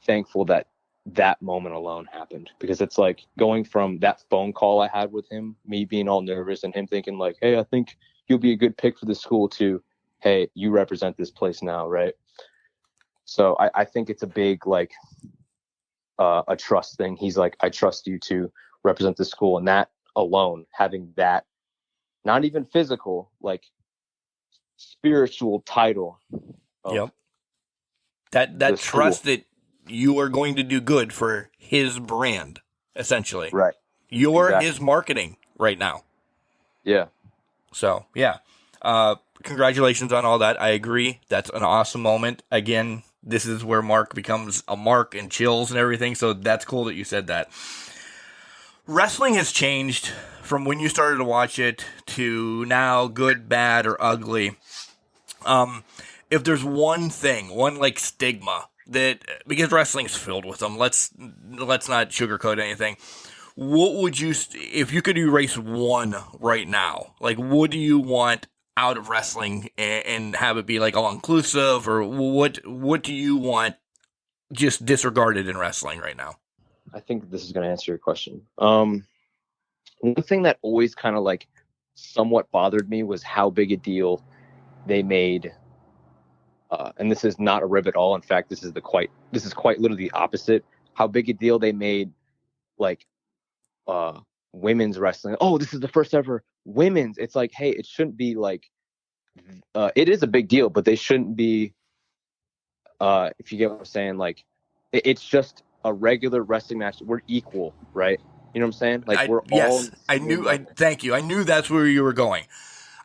thankful that that moment alone happened, because it's like going from that phone call I had with him, me being all nervous and him thinking like, hey, I think you'll be a good pick for the school, to, hey, you represent this place now, right? So I think it's a big like a trust thing. He's like, I trust you to represent the school, and that alone, having that, not even physical, like spiritual title. Yep. That trust that you are going to do good for his brand, essentially. Right. You're exactly. his marketing right now. Yeah. So, yeah. Congratulations on all that. I agree. That's an awesome moment. Again, this is where Mark becomes a Mark and chills and everything. So that's cool that you said that. Wrestling has changed from when you started to watch it to now, good, bad, or ugly. If there's one thing, one like stigma that, because wrestling's filled with them, let's not sugarcoat anything. What would you, if you could erase one right now, like what do you want out of wrestling and have it be like all inclusive, or what do you want just disregarded in wrestling right now? I think this is going to answer your question. One thing that always kind of like somewhat bothered me was how big a deal they made. And this is not a rib at all. In fact, this is quite literally the opposite. How big a deal they made, like, women's wrestling. Oh, this is the first ever women's. It's like, hey, it shouldn't be like, it is a big deal, but they shouldn't be, if you get what I'm saying, like, it's just a regular wrestling match. We're equal, right? You know what I'm saying? Like, Thank you. I knew that's where you were going.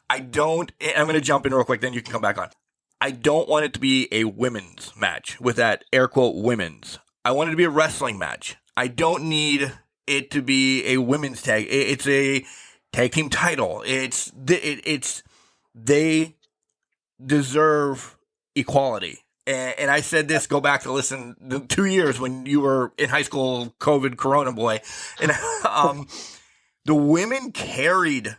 I'm going to jump in real quick, then you can come back on. I don't want it to be a women's match with that air quote women's. I want it to be a wrestling match. I don't need it to be a women's tag. It's a tag team title. They deserve equality. And I said this, go back to listen the 2 years when you were in high school, COVID, Corona boy. And the women carried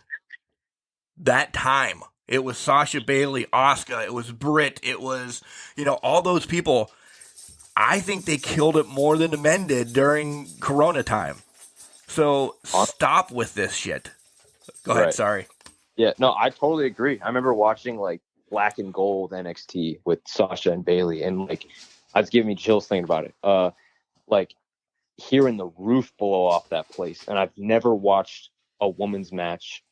that time. It was Sasha Bailey, Asuka, it was Britt, it was, all those people. I think they killed it more than the men did during Corona time. So stop with this shit. Go ahead, sorry. Yeah, no, I totally agree. I remember watching like Black and Gold NXT with Sasha and Bailey, and like that's giving me chills thinking about it. Like hearing the roof blow off that place, and I've never watched a women's match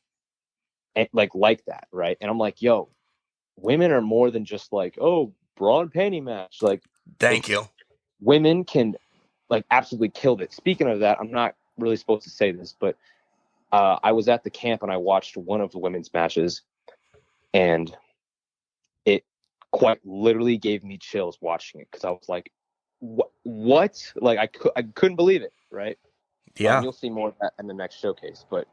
like that, right? And I'm like, yo, women are more than just like, oh, bra and panty match. Like, thank you. Women can like absolutely kill it. Speaking of that, I'm not really supposed to say this, but I was at the camp and I watched one of the women's matches, and it quite literally gave me chills watching it because I was like, what? Like I couldn't believe it, right? Yeah. You'll see more of that in the next showcase, but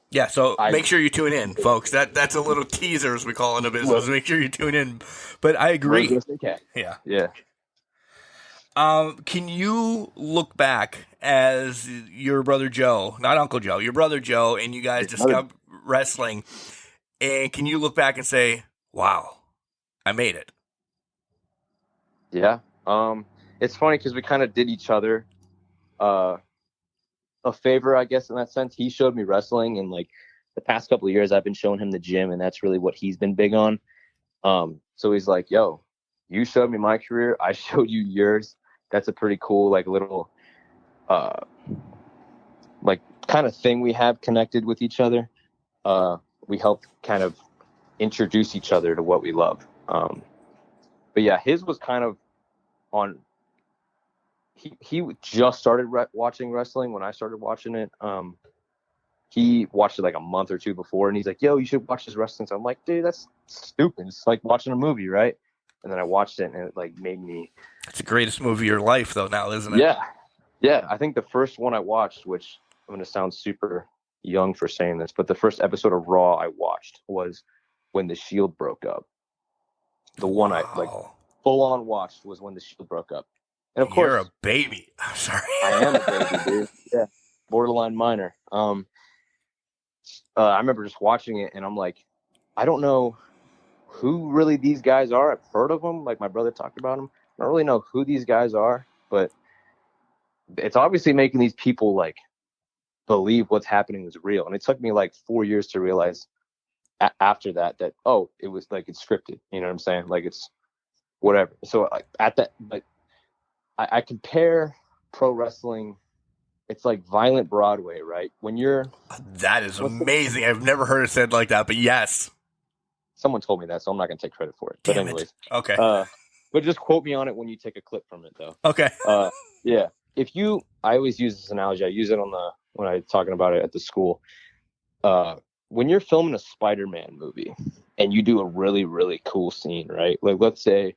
yeah, so make sure you tune in, folks. That's a little teaser, as we call it in the business. Well, make sure you tune in. But I agree. Yeah. Can you look back as your brother Joe, not Uncle Joe, your brother Joe, and you guys discovered wrestling, and can you look back and say, wow, I made it? Yeah. It's funny because we kind of did each other a favor, I guess, in that sense. He showed me wrestling, and like the past couple of years I've been showing him the gym, and that's really what he's been big on. So he's like, yo, you showed me my career, I showed you yours. That's a pretty cool like little like kind of thing we have connected with each other. We helped kind of introduce each other to what we love. But yeah, his was kind of on. He just started watching wrestling when I started watching it. He watched it like a month or two before, and he's like, yo, you should watch this wrestling. So I'm like, dude, that's stupid. It's like watching a movie, right? And then I watched it, and it like made me. It's the greatest movie of your life, though, now, isn't it? Yeah. I think the first one I watched, which I'm going to sound super young for saying this, but the first episode of Raw I watched was when the Shield broke up. The one I like full on watched was when the Shield broke up. And of course, you're a baby. I'm sorry. I am a baby, dude. Yeah, borderline minor. I remember just watching it, and I'm like, I don't know who really these guys are. I've heard of them, like my brother talked about them. I don't really know who these guys are, but it's obviously making these people like believe what's happening is real. And it took me like 4 years to realize after that oh, it was like it's scripted. You know what I'm saying? Like it's whatever. So at that, like. I compare pro wrestling. It's like Violent Broadway, right? That is amazing. I've never heard it said like that, but yes. Someone told me that, so I'm not going to take credit for it. But anyways. Okay. But just quote me on it when you take a clip from it, though. Okay. Yeah. I always use this analogy. I use it when I'm talking about it at the school. When you're filming a Spider-Man movie and you do a really, really cool scene, right? Like, let's say,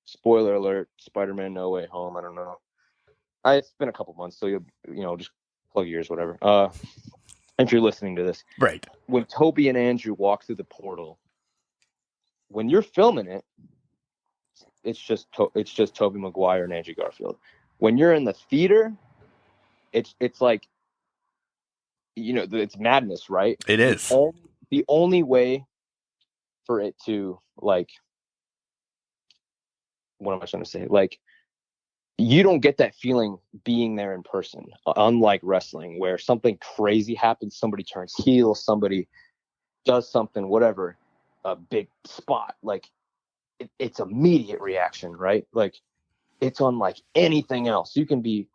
spoiler alert, Spider-Man No Way Home. I don't know. It's been a couple months, so you just plug your ears, whatever. If you're listening to this, Right. when Toby and Andrew walk through the portal, when you're filming it, it's just Tobey Maguire and Andrew Garfield. When you're in the theater, it's like, you know, it's madness, right? It is. The only way for it to, like, what am I trying to say? Like, you don't get that feeling being there in person, unlike wrestling, where something crazy happens, somebody turns heel, somebody does something, whatever, a big spot, like, it's immediate reaction, right? Like, it's unlike anything else. You can be,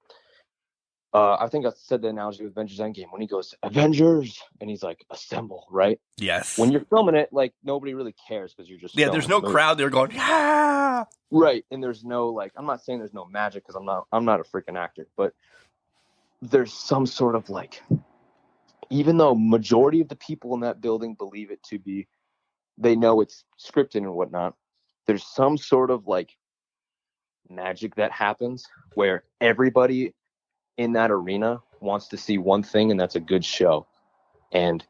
I think I said the analogy with Avengers Endgame when he goes, Avengers, and he's like, assemble, right? Yes. When you're filming it, like, nobody really cares because you're just there's no crowd there going, yeah. Right. And there's no, like, I'm not saying there's no magic because I'm not a freaking actor, but there's some sort of, like, even though majority of the people in that building believe it to be, they know it's scripted and whatnot, there's some sort of, like, magic that happens where everybody in that arena wants to see one thing, and that's a good show. And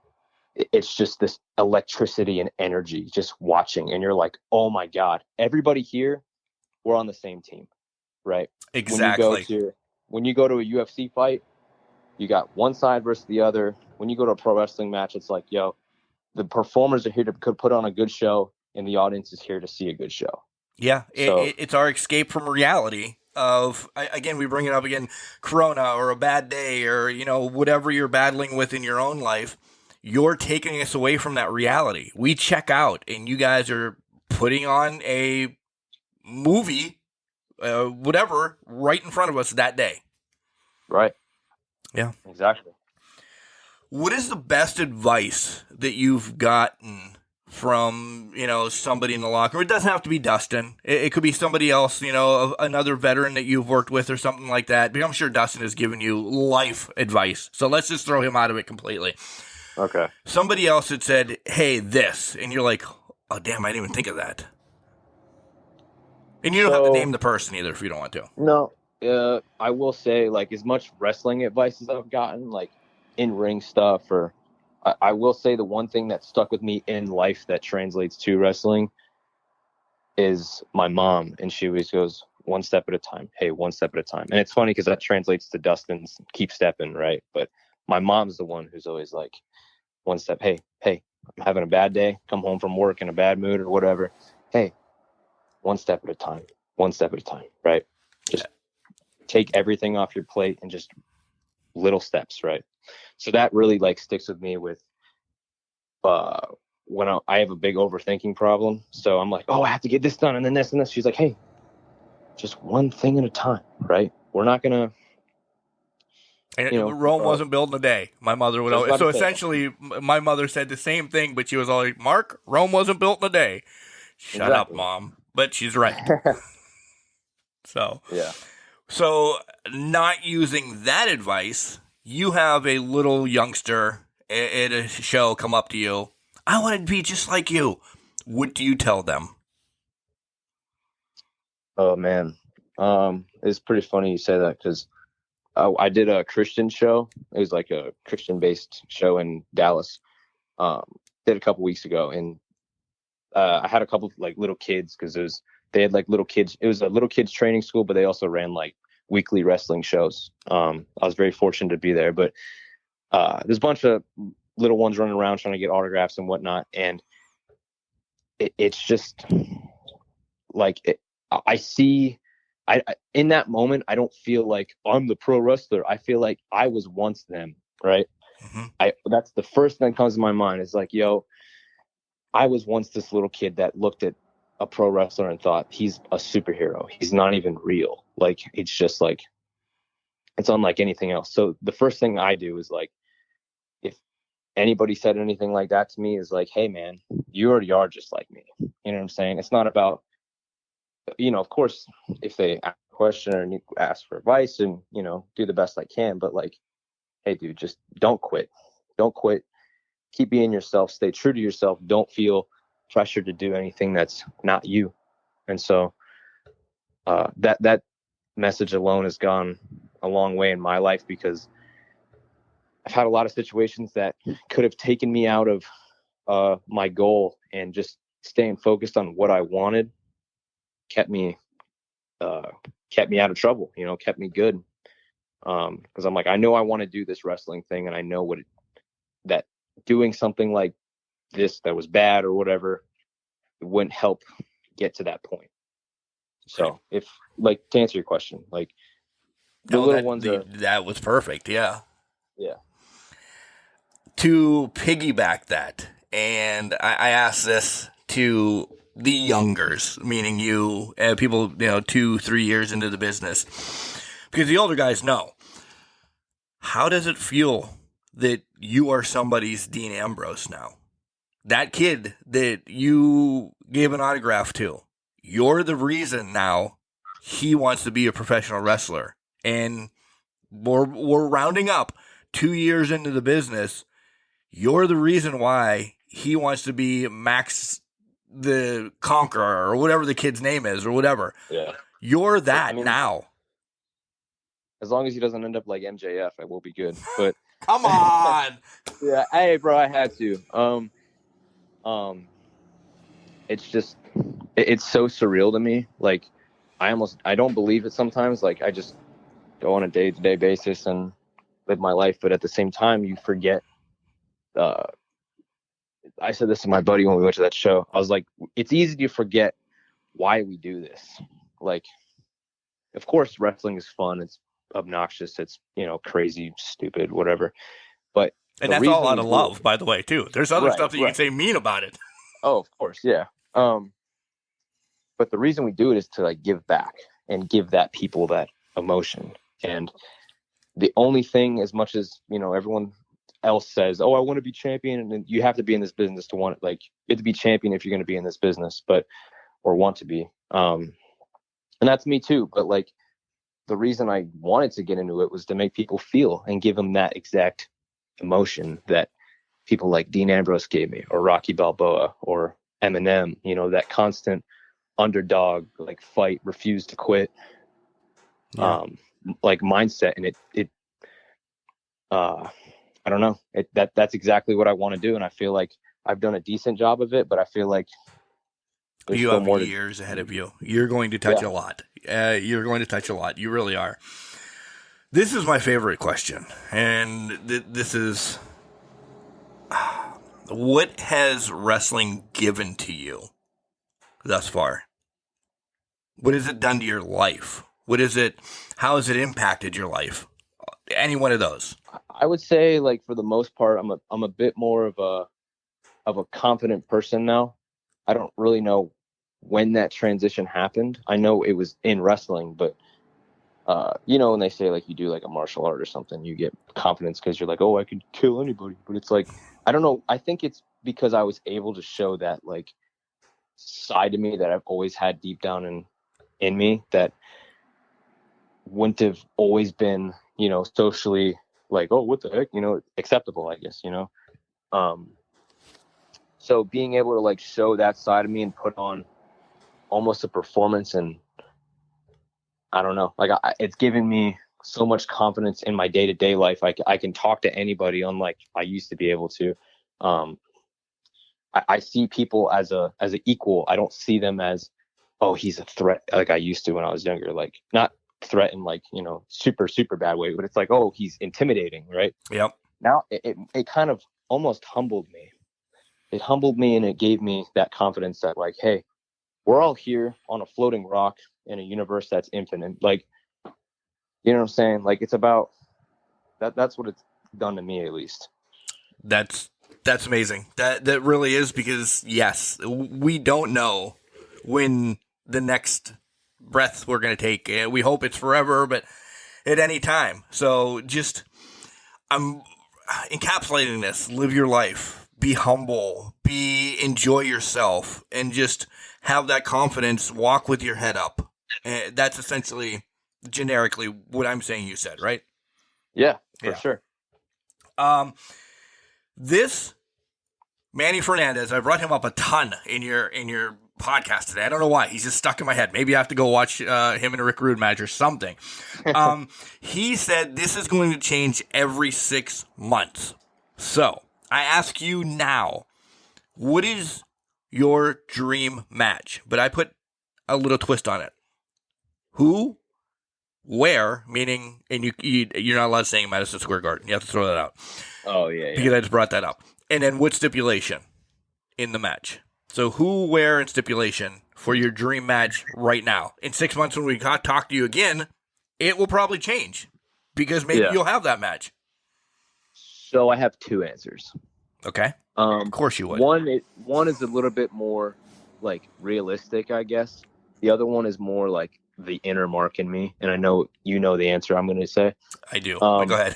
it's just this electricity and energy just watching, and you're like, oh my God, everybody here, we're on the same team, right? Exactly. When you go to a UFC fight, you got one side versus the other. When you go to a pro wrestling match, it's like, yo, the performers are here to put on a good show, and the audience is here to see a good show. Yeah, So, it's our escape from reality of, again, we bring it up again, Corona or a bad day or, you know, whatever you're battling with in your own life, you're taking us away from that reality. We check out, and you guys are putting on a movie, whatever, right in front of us that day. right. Yeah. Exactly. What is the best advice that you've gotten from, you know, somebody in the locker room? It doesn't have to be Dustin. It could be somebody else, you know, another veteran that you've worked with or something like that. But I'm sure Dustin has given you life advice. So let's just throw him out of it completely. Okay. Somebody else had said, hey, this. And you're like, oh, damn, I didn't even think of that. And you don't have to name the person either if you don't want to. No. I will say, like, as much wrestling advice as I've gotten, like, in-ring stuff, or I will say the one thing that stuck with me in life that translates to wrestling is my mom. And she always goes, one step at a time. Hey, one step at a time. And it's funny because that translates to Dustin's keep stepping, right? But my mom's the one who's always like, one step. Hey, I'm having a bad day. Come home from work in a bad mood or whatever. Hey, one step at a time. One step at a time, right? Just take everything off your plate and just little steps, right? So that really, like, sticks with me with when I have a big overthinking problem. So I'm like, oh, I have to get this done and then this and this. She's like, hey, just one thing at a time, right? We're not gonna, Rome wasn't built in a day. My mother would always. So essentially, my mother said the same thing, but she was always, Mark, Rome wasn't built in a day. Shut up, Mom. But she's right. So yeah. So not using that advice, you have a little youngster at a show come up to you. I want to be just like you. What do you tell them? Oh man, it's pretty funny you say that because I did a Christian show. It was like a Christian-based show in Dallas. Did a couple weeks ago, and I had a couple of, like, little kids because they had like little kids. It was a little kids training school, but they also ran like weekly wrestling shows. I was very fortunate to be there, but there's a bunch of little ones running around trying to get autographs and whatnot, and it's just like I see. I in that moment, I don't feel like I'm the pro wrestler. I feel like I was once them, right? Mm-hmm. That's the first thing that comes to my mind is like, yo, I was once this little kid that looked at a pro wrestler and thought he's a superhero. He's not even real. Like, it's just like, it's unlike anything else. So the first thing I do is, like, if anybody said anything like that to me, is like, hey man, you already are just like me. You know what I'm saying? It's not about, of course, if they ask a question or ask for advice and, do the best I can, but like, hey dude, just don't quit. Don't quit. Keep being yourself. Stay true to yourself. Don't feel pressured to do anything that's not you. And so that message alone has gone a long way in my life, because I've had a lot of situations that could have taken me out of my goal, and just staying focused on what I wanted kept me out of trouble, kept me good. Because I'm like, I know I want to do this wrestling thing, and I know that doing something like this that was bad or whatever, it wouldn't help get to that point. So if, like, to answer your question, like, the little ones are... That was perfect, yeah. Yeah. To piggyback that, and I asked this to the youngers, meaning you, people, 2-3 years into the business, because the older guys know. How does it feel that you are somebody's Dean Ambrose now? That kid that you gave an autograph to, you're the reason now he wants to be a professional wrestler. And we're rounding up 2 years into the business. You're the reason why he wants to be Max the Conqueror or whatever the kid's name is or whatever. Yeah. You're that now. As long as he doesn't end up like MJF, I will be good. But come on. Yeah, hey bro, I had to. It's just, it's so surreal to me. Like, I don't believe it sometimes. Like, I just go on a day-to-day basis and live my life, but at the same time, you forget. I said this to my buddy when we went to that show. I was like, it's easy to forget why we do this. Like, of course, wrestling is fun. It's obnoxious. It's, crazy, stupid, whatever. But and that's all out of love, by the way, too. There's other stuff that you can say mean about it. Oh, of course, yeah. But the reason we do it is to, like, give back and give that people that emotion. And the only thing, as much as, everyone else says, oh, I want to be champion, and you have to be in this business to want it. Like, you have to be champion if you're going to be in this business, or want to be. And that's me too. But, like, the reason I wanted to get into it was to make people feel and give them that exact emotion that people like Dean Ambrose gave me, or Rocky Balboa, or Eminem, that constant underdog, like, fight, refuse to quit, like, mindset. And it I don't know, that's exactly what I want to do. And I feel like I've done a decent job of it, but I feel like you have more years ahead of you. You're going to touch a lot. You're going to touch a lot. You really are. This is my favorite question. And this is, what has wrestling given to you thus far? What has it done to your life? How has it impacted your life? Any one of those. I would say, like, for the most part, I'm a bit more of a confident person now. I don't really know when that transition happened. I know it was in wrestling, but when they say, like, you do, like, a martial art or something, you get confidence because you're like, oh, I could kill anybody. But it's like, I don't know. I think it's because I was able to show that, like, side of me that I've always had deep down in me that wouldn't have always been, socially, like, oh, what the heck, acceptable, I guess, so being able to, like, show that side of me and put on almost a performance, and I don't know, like, it's given me so much confidence in my day-to-day life. I can talk to anybody, unlike I used to be able to. I see people as an equal. I don't see them as, oh, he's a threat, like I used to when I was younger. Like, not threat in, like, super, super bad way, but it's like, oh, he's intimidating, right? Yep. Now it kind of almost humbled me. It humbled me, and it gave me that confidence that, like, hey, we're all here on a floating rock in a universe that's infinite. Like, you know what I'm saying? Like, it's about that. That's what it's done to me, at least. That's amazing. That really is, because yes, we don't know when the next breath we're going to take. We hope it's forever, but at any time. So just, I'm encapsulating this. Live your life. Be humble. Enjoy yourself, and just have that confidence. Walk with your head up. That's essentially, generically, what I'm saying you said, right? Yeah, for sure. This Manny Fernandez, I brought him up a ton in your podcast today. I don't know why. He's just stuck in my head. Maybe I have to go watch him and Rick Rude match or something. He said this is going to change every 6 months. So I ask you now, what is your dream match? But I put a little twist on it. Who, where, meaning, and you're not allowed to say Madison Square Garden. You have to throw that out. Oh, yeah. Because I just brought that up. And then what stipulation in the match? So who, where, and stipulation for your dream match right now. In 6 months when we talk to you again, it will probably change because maybe you'll have that match. So I have 2 answers. Okay. Of course you would. One is a little bit more like realistic, I guess. The other one is more like the inner Mark in me. And I know you know the answer I'm going to say. I do. Go ahead.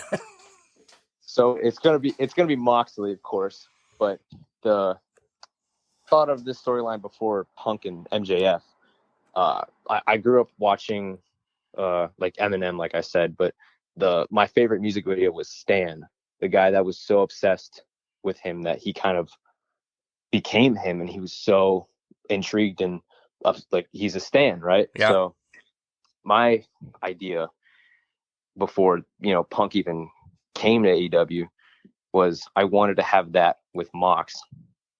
So it's gonna be Moxley, of course, but the thought of this storyline before Punk and MJF. I grew up watching like Eminem, like I said, but my favorite music video was Stan, the guy that was so obsessed with him that he kind of became him, and he was so intrigued and like he's a Stan, right? Yeah. So my idea before Punk even came to AEW was I wanted to have that with Mox,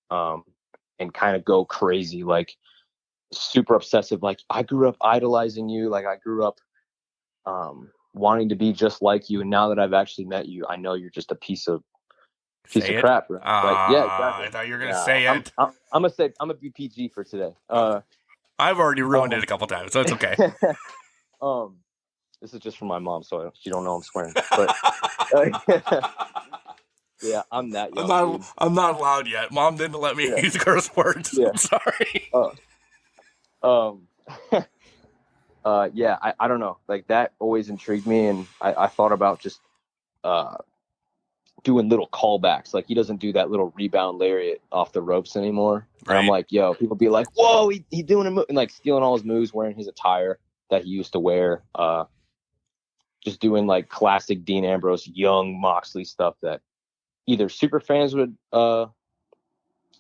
and kind of go crazy, like super obsessive. Like I grew up idolizing you. Like I grew up wanting to be just like you. And now that I've actually met you, I know you're just a piece of crap. Right? Yeah, exactly. I thought you were going to say it. I'm gonna be PG for today. I've already ruined it a couple times, so it's okay. This is just from my mom, so she don't know I'm swearing. But yeah, I'm that young. I'm not allowed yet. Mom didn't let me use curse words. Yeah. I'm sorry. Yeah, I don't know. Like that always intrigued me, and I thought about just doing little callbacks. Like he doesn't do that little rebound lariat off the ropes anymore. Right. And I'm like, yo, people be like, whoa, he doing a move, and like stealing all his moves, wearing his attire that he used to wear. Just doing like classic Dean Ambrose, young Moxley stuff that either super fans would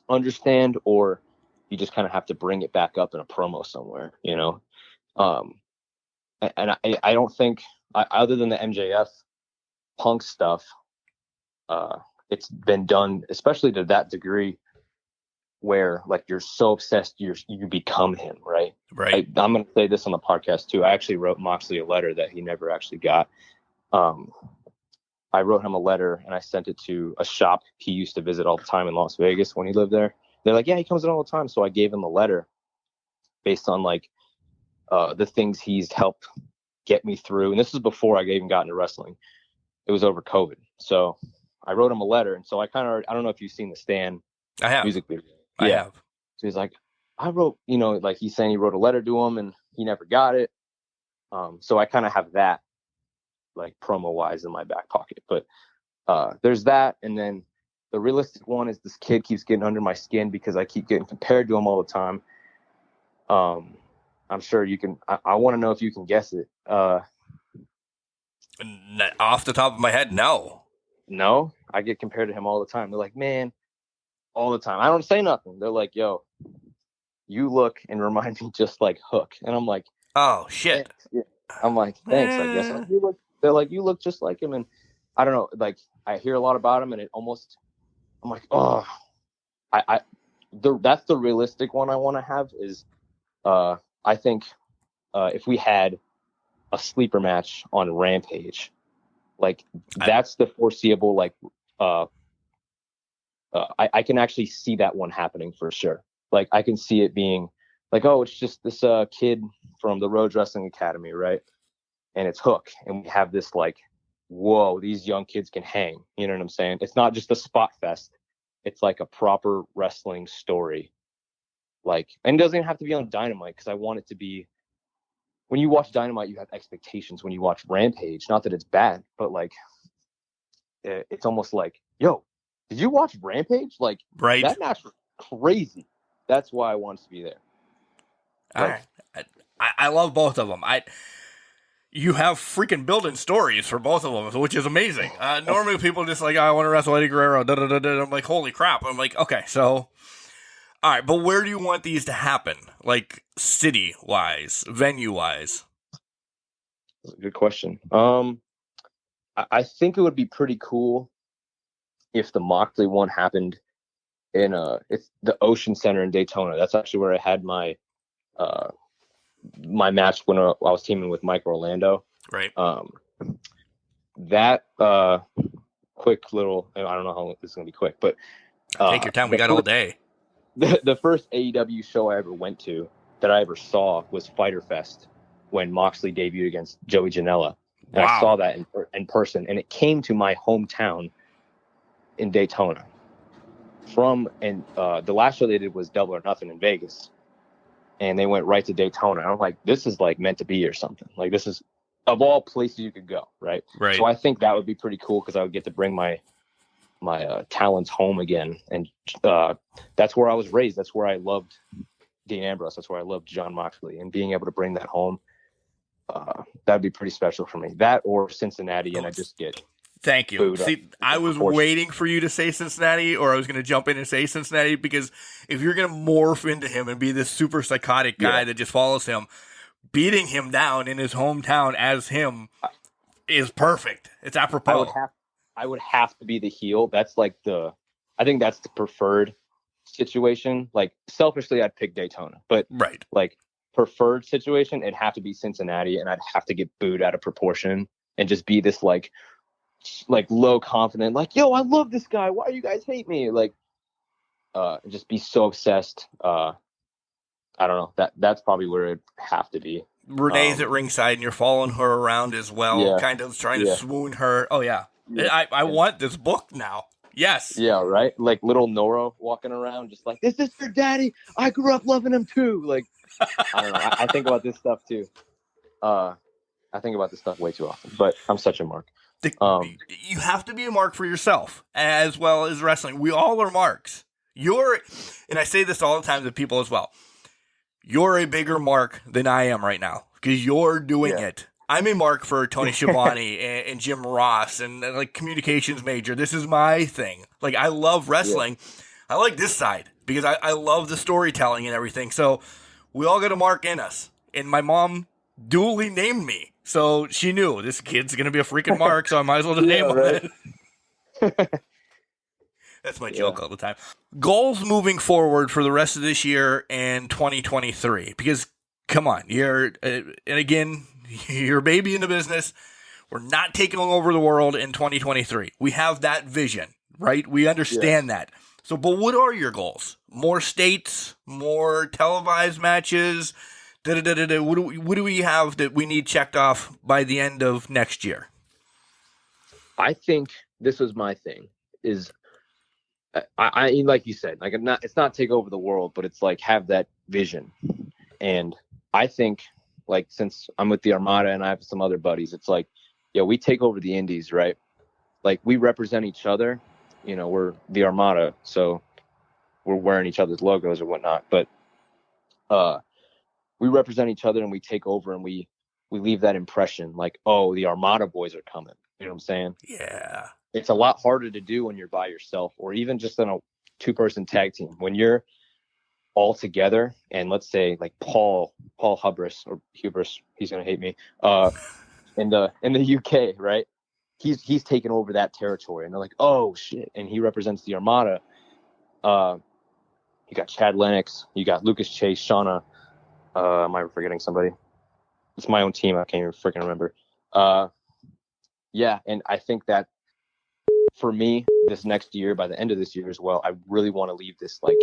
understand, or you just kind of have to bring it back up in a promo somewhere, And I don't think, other than the MJF Punk stuff, it's been done, especially to that degree, where like you're so obsessed, you become him, right? Right. I'm going to say this on the podcast too. I actually wrote Moxley a letter that he never actually got. I wrote him a letter and I sent it to a shop he used to visit all the time in Las Vegas when he lived there. They're like, yeah, he comes in all the time. So I gave him a letter based on like the things he's helped get me through. And this is before I even got into wrestling. It was over COVID. So I wrote him a letter. And so I don't know if you've seen the Stan music video. I have. So he's like, I wrote, like he's saying he wrote a letter to him and he never got it. So I kind of have that like promo wise in my back pocket, but there's that. And then the realistic one is this kid keeps getting under my skin because I keep getting compared to him all the time. I'm sure you can, I want to know if you can guess it. Off the top of my head, no, I get compared to him all the time. They're like, man, all the time. I don't say nothing. They're like, yo, you look and remind me just like Hook. And I'm like, oh shit. Yeah. I'm like, thanks, I guess. They're like, you look just like him. And I don't know, like I hear a lot about him and it almost, I'm like, oh, that's the realistic one I want to have is, I think, if we had a sleeper match on Rampage, like that's the foreseeable, like, I can actually see that one happening for sure. Like I can see it being like, oh, it's just this kid from the Rhodes Wrestling Academy, right? And it's Hook, and we have this like, whoa, these young kids can hang. You know what I'm saying? It's not just a spot fest. It's like a proper wrestling story. Like, and it doesn't even have to be on Dynamite because I want it to be. When you watch Dynamite, you have expectations. When you watch Rampage, not that it's bad, but like, it's almost like, yo, did you watch Rampage? Like, right. That match was crazy. That's why I want to be there. Like, I love both of them. You have freaking building stories for both of them, which is amazing. Normally people just like, I want to wrestle Eddie Guerrero. Da, da, da, da. I'm like, holy crap. I'm like, okay, so All right, but where do you want these to happen? Like city-wise, venue-wise? That's a good question. I think it would be pretty cool if the Moxley one happened in it's the Ocean Center in Daytona. That's actually where I had my my match when I was teaming with Mike Orlando. Right. That quick little, I don't know how long this is gonna be quick, but take your time. We got all day. The first AEW show I ever went to that I ever saw was Fyter Fest when Moxley debuted against Joey Janela. And I saw that in person, and it came to my hometown in Daytona. The last show they did was Double or Nothing in Vegas, and they went right to Daytona. And I'm like, this is like meant to be or something. Like, this is of all places you could go, right? Right. So I think that would be pretty cool because I would get to bring my talents home again, and that's where I was raised. That's where I loved Dean Ambrose. That's where I loved John Moxley, and being able to bring that home, that'd be pretty special for me. That or Cincinnati, and I just get thank you. See, I was waiting for you to say Cincinnati, or I was going to jump in and say Cincinnati, because if you're going to morph into him and be this super psychotic guy that just follows him, beating him down in his hometown as him is perfect. It's apropos. I would have to be the heel. That's like I think that's the preferred situation. Like, selfishly, I'd pick Daytona, but right, like preferred situation, it'd have to be Cincinnati, and I'd have to get booed out of proportion and just be this like low confident, like, yo, I love this guy. Why do you guys hate me? Like, just be so obsessed. I don't know. That's probably where it'd have to be. Renee's at ringside, and you're following her around as well, kind of trying to swoon her. Oh yeah. I want this book now. Yes. Yeah, right? Like little Nora walking around just like, this is your daddy. I grew up loving him too. Like, I don't know. I think about this stuff too. I think about this stuff way too often, but I'm such a mark. You have to be a mark for yourself as well as wrestling. We all are marks. And I say this all the time to people as well, you're a bigger mark than I am right now because you're doing it. I'm a mark for Tony Schiavone and Jim Ross and like communications major. This is my thing. Like, I love wrestling. I like this side because I love the storytelling and everything. So we all got a mark in us. And my mom duly named me. So she knew this kid's going to be a freaking mark. So I might as well just name him it. That's my joke all the time. Goals moving forward for the rest of this year and 2023. Because, come on, and again, you're a baby in the business. We're not taking over the world in 2023. We have that vision, right? We understand that. So, but what are your goals? More states, more televised matches? What do we have that we need checked off by the end of next year? I think this was my thing. Is I like you said, like it's not take over the world, but it's like have that vision. And I think, like, since I'm with the Armada and I have some other buddies, it's like, we take over the indies, right? Like, we represent each other. You know, we're the Armada, so we're wearing each other's logos or whatnot. But we represent each other and we take over and we leave that impression like, oh, the Armada boys are coming. You know what I'm saying? Yeah. It's a lot harder to do when you're by yourself or even just in a 2-person tag team. When you're all together, and let's say like Paul Hubris or Hubris, he's gonna hate me. In the UK, right? He's taken over that territory, and they're like, oh shit, and he represents the Armada. You got Chad Lennox, you got Lucas Chase, Shauna. Am I forgetting somebody? It's my own team. I can't even freaking remember. And I think that for me, this next year, by the end of this year as well, I really want to leave this like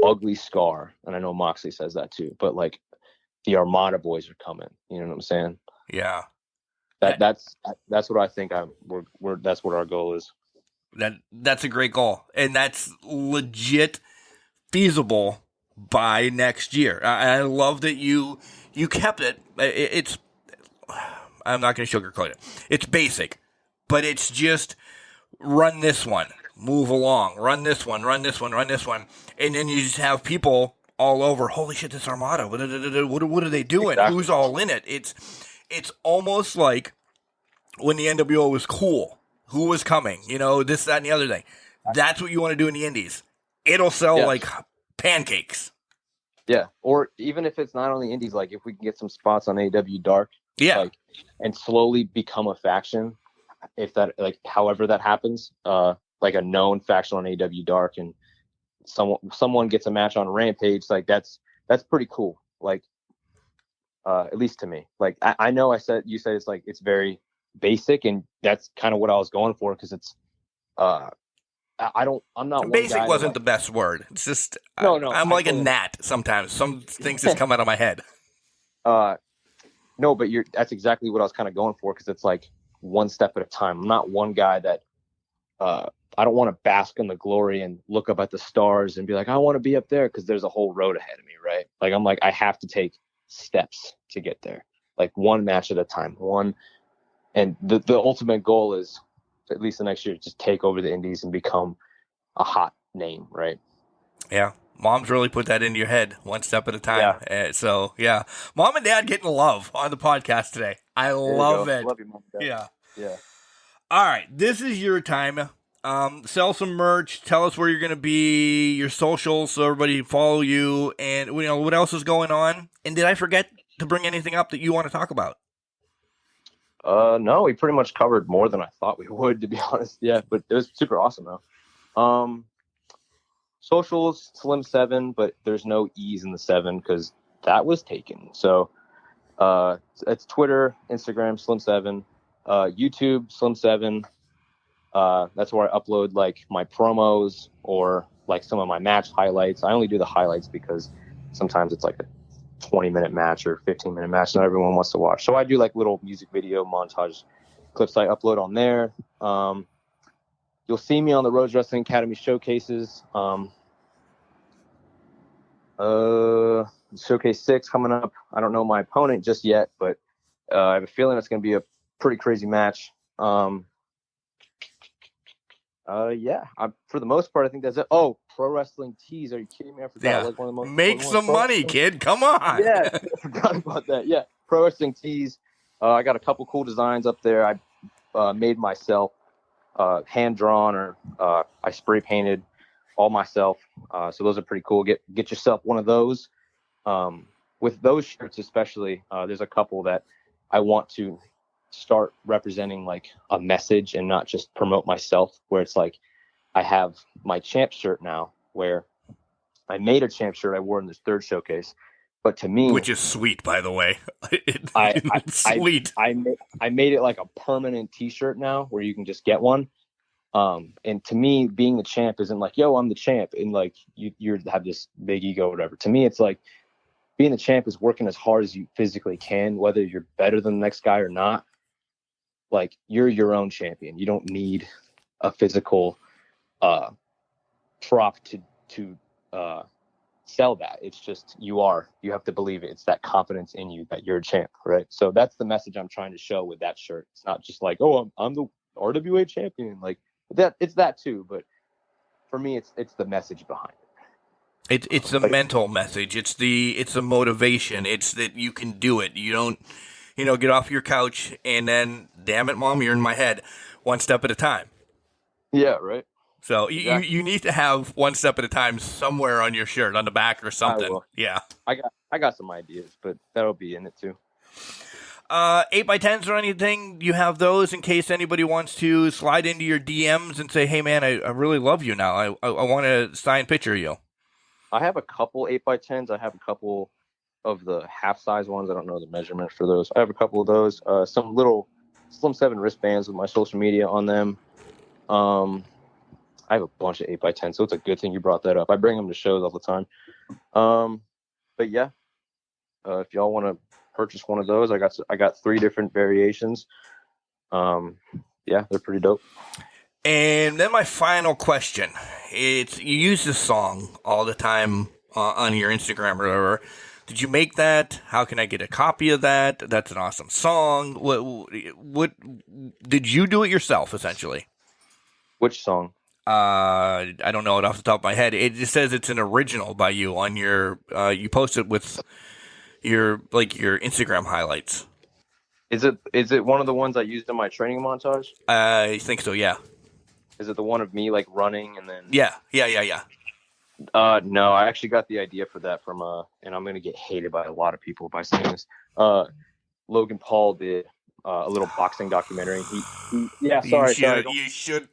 ugly scar, and I know Moxley says that too, but like the Armada boys are coming. You know what I'm saying? Yeah. That's what I think. That's what our goal is. That's a great goal, and that's legit feasible by next year. I love that you kept it. It's I'm not going to sugarcoat it. It's basic, but it's just run this one. Move along, run this one, and then you just have people all over. Holy shit, this Armada! What are they doing? Exactly. Who's all in it? It's almost like when the NWO was cool. Who was coming? You know, this, that, and the other thing. That's what you want to do in the Indies. It'll sell like pancakes. Yeah, or even if it's not on the indies, like if we can get some spots on AEW Dark, like, and slowly become a faction, if that, like, however that happens, like a known faction on AEW Dark, and someone gets a match on Rampage, like that's pretty cool. Like, at least to me. Like, I know you said it's like it's very basic, and that's kind of what I was going for, because it's I'm not basic one guy wasn't the best word. It's just no, I'm like a gnat sometimes. Some things just come out of my head. No, but that's exactly what I was kind of going for, because it's like one step at a time. I'm not one guy that I don't want to bask in the glory and look up at the stars and be like, I want to be up there, because there's a whole road ahead of me, right? Like, I'm like, I have to take steps to get there, like one match at a time. And the ultimate goal is, at least the next year, just take over the indies and become a hot name, right? Yeah. Mom's really put that into your head, one step at a time. Yeah. So, yeah. Mom and Dad getting love on the podcast today. I love it. Love you, Mom and Dad. Yeah. Yeah. All right. This is your time. Sell some merch. Tell us where you're going to be, your socials, so everybody follow you, and what else is going on. And did I forget to bring anything up that you want to talk about? No, we pretty much covered more than I thought we would, to be honest. Yeah, but it was super awesome though. Socials, Slim7, but there's no E's in the 7 because that was taken. So it's Twitter, Instagram, Slim7, YouTube, Slim7. That's where I upload like my promos or like some of my match highlights. I only do the highlights because sometimes it's like a 20-minute match or 15-minute match not everyone wants to watch. So I do like little music video montage clips I upload on there. You'll see me on the Rhodes Wrestling Academy showcases. Showcase 6 coming up. I don't know my opponent just yet, but I have a feeling it's going to be a pretty crazy match. Yeah, for the most part, I think that's it. Oh, Pro Wrestling Tees. Are you kidding me? I forgot. Like one of the most make some money, kid. Come on. Yeah, I forgot about that. Yeah, Pro Wrestling Tees. I got a couple cool designs up there. I made myself, hand drawn, or I spray painted all myself. So those are pretty cool. Get yourself one of those. With those shirts especially, there's a couple that I want to start representing like a message and not just promote myself, where it's like I have my champ shirt now, where I made a champ shirt I wore in this third showcase, but to me, which is sweet, by the way. Sweet. I made it like a permanent t-shirt now where you can just get one. And to me, being the champ isn't like, yo, I'm the champ, and like you have this big ego or whatever. To me, it's like being the champ is working as hard as you physically can, whether you're better than the next guy or not. Like, you're your own champion. You don't need a physical prop to sell that. It's just you have to believe it. It's that confidence in you that you're a champ, right? So that's the message I'm trying to show with that shirt. It's not just like, oh, I'm the RWA champion. Like that, it's that too, but for me, it's the message behind it. It's the mental message. It's the motivation. It's that you can do it. You don't, get off your couch and then, damn it, Mom, you're in my head, one step at a time. Yeah, right. So you need to have one step at a time somewhere on your shirt, on the back or something. Yeah. I got some ideas, but that'll be in it too. 8x10s or anything, you have those in case anybody wants to slide into your DMs and say, hey man, I really love you now. I want to sign picture of you. I have a couple 8x10s. I have a couple of the half size ones. I don't know the measurement for those. I have a couple of those. Some little Slim7 wristbands with my social media on them. I have a bunch of 8x10, so it's a good thing you brought that up. I bring them to shows all the time. But yeah, if y'all want to purchase one of those, I got 3 different variations. Yeah, they're pretty dope. And then my final question, you use this song all the time on your Instagram or whatever. Did you make that? How can I get a copy of that? That's an awesome song. What did you do it yourself, essentially? Which song? I don't know it off the top of my head. It just says it's an original by you on your, you post it with your Instagram highlights. Is it one of the ones I used in my training montage? I think so, yeah. Is it the one of me like running and then? Yeah. No, I actually got the idea for that from and I'm gonna get hated by a lot of people by saying this. Logan Paul did a little boxing documentary. Yeah, sorry. You should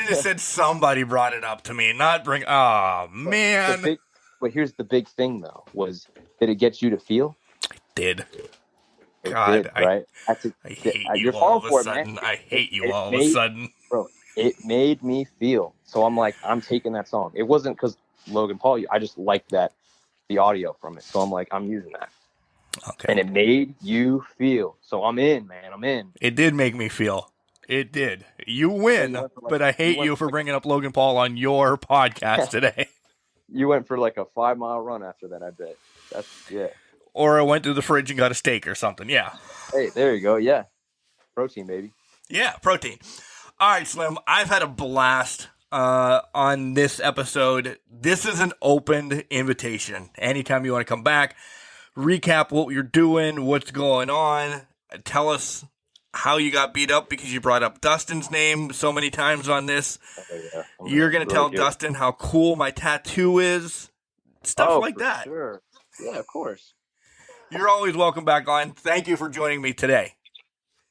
have just said somebody brought it up to me, not bring. Oh man, But here's the big thing though: was did it get you to feel? did. It God, did, right? I hate you all of a sudden. I hate you all of a sudden. Bro, it made me feel. So I'm like, I'm taking that song. It wasn't because Logan Paul. I just liked the audio from it. So I'm like, I'm using that. Okay. And it made you feel. So I'm in, man. I'm in. It did make me feel. It did. You win, but I hate you for bringing up Logan Paul on your podcast today. You went for like a 5-mile run after that, I bet. Yeah. Or I went to the fridge and got a steak or something. Yeah. Hey, there you go. Yeah. Protein, baby. Yeah, protein. All right, Slim. I've had a blast on this episode. This is an open invitation. Anytime you want to come back, recap what you're doing, what's going on, tell us how you got beat up because you brought up Dustin's name so many times on this. Oh, yeah. You're going to tell Dustin how cool my tattoo is. Stuff like that. Sure. Yeah, of course. You're always welcome back on. Thank you for joining me today.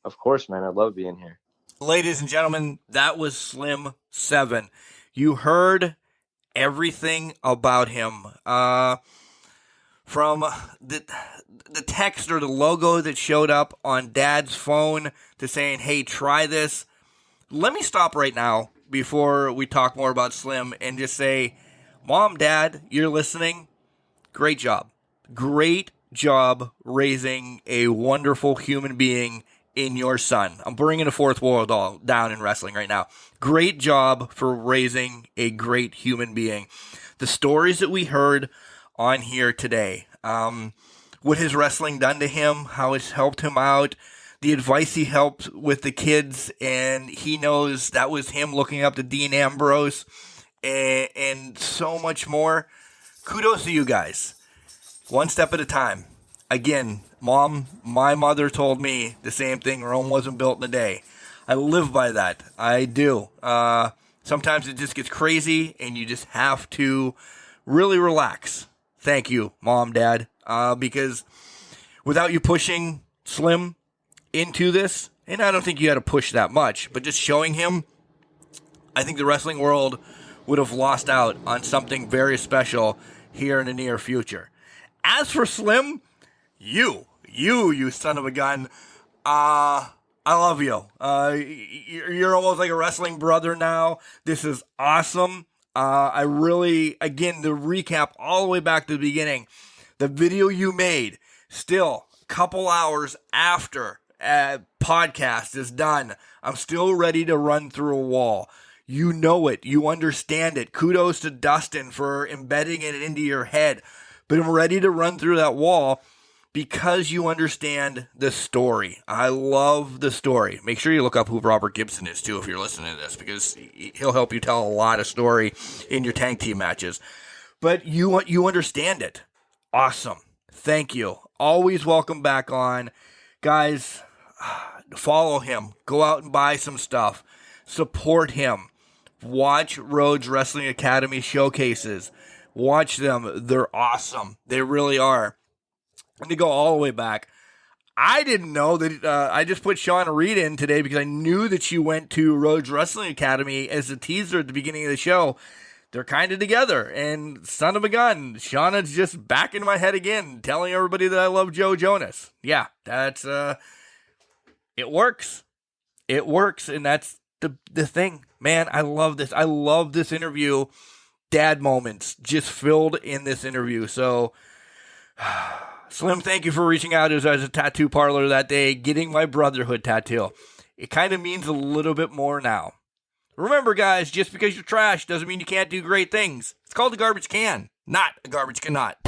Of course, man. I love being here. Ladies and gentlemen, that was Slim 7. You heard everything about him. From the text or the logo that showed up on Dad's phone to saying, hey, try this. Let me stop right now before we talk more about Slim and just say, Mom, Dad, you're listening. Great job. Great job raising a wonderful human being in your son. I'm bringing the fourth wall down in wrestling right now. Great job for raising a great human being. The stories that we heard on here today, what his wrestling done to him, how it's helped him out, the advice he helped with the kids, and he knows that was him looking up to Dean Ambrose, and so much more. Kudos to you guys. One step at a time. Again, Mom, my mother told me the same thing. Rome wasn't built in a day. I live by that. I do. Sometimes it just gets crazy, and you just have to really relax. Thank you, Mom, Dad, because without you pushing Slim into this, and I don't think you had to push that much, but just showing him, I think the wrestling world would have lost out on something very special here in the near future. As for Slim, you son of a gun, I love you. You're almost like a wrestling brother now. This is awesome. I really, again, the recap all the way back to the beginning, the video you made, still a couple hours after podcast is done, I'm still ready to run through a wall. You know it. You understand it. Kudos to Dustin for embedding it into your head. But I'm ready to run through that wall because you understand the story. I love the story. Make sure you look up who Robert Gibson is, too, if you're listening to this, because he'll help you tell a lot of story in your tag team matches. But you understand it. Awesome. Thank you. Always welcome back on. Guys, follow him. Go out and buy some stuff. Support him. Watch Rhodes Wrestling Academy showcases. Watch them. They're awesome. They really are. And to go all the way back, I didn't know that I just put Shauna Reed in today because I knew that she went to Rhodes Wrestling Academy as a teaser at the beginning of the show. They're kind of together. And son of a gun, Shauna's just back in my head again, telling everybody that I love Joe Jonas. Yeah, that's, it works. It works. And that's the thing. Man, I love this. I love this interview. Dad moments just filled in this interview. So, Slim, thank you for reaching out as a tattoo parlor that day, getting my brotherhood tattoo. It kind of means a little bit more now. Remember, guys, just because you're trash doesn't mean you can't do great things. It's called a garbage can, not a garbage cannot.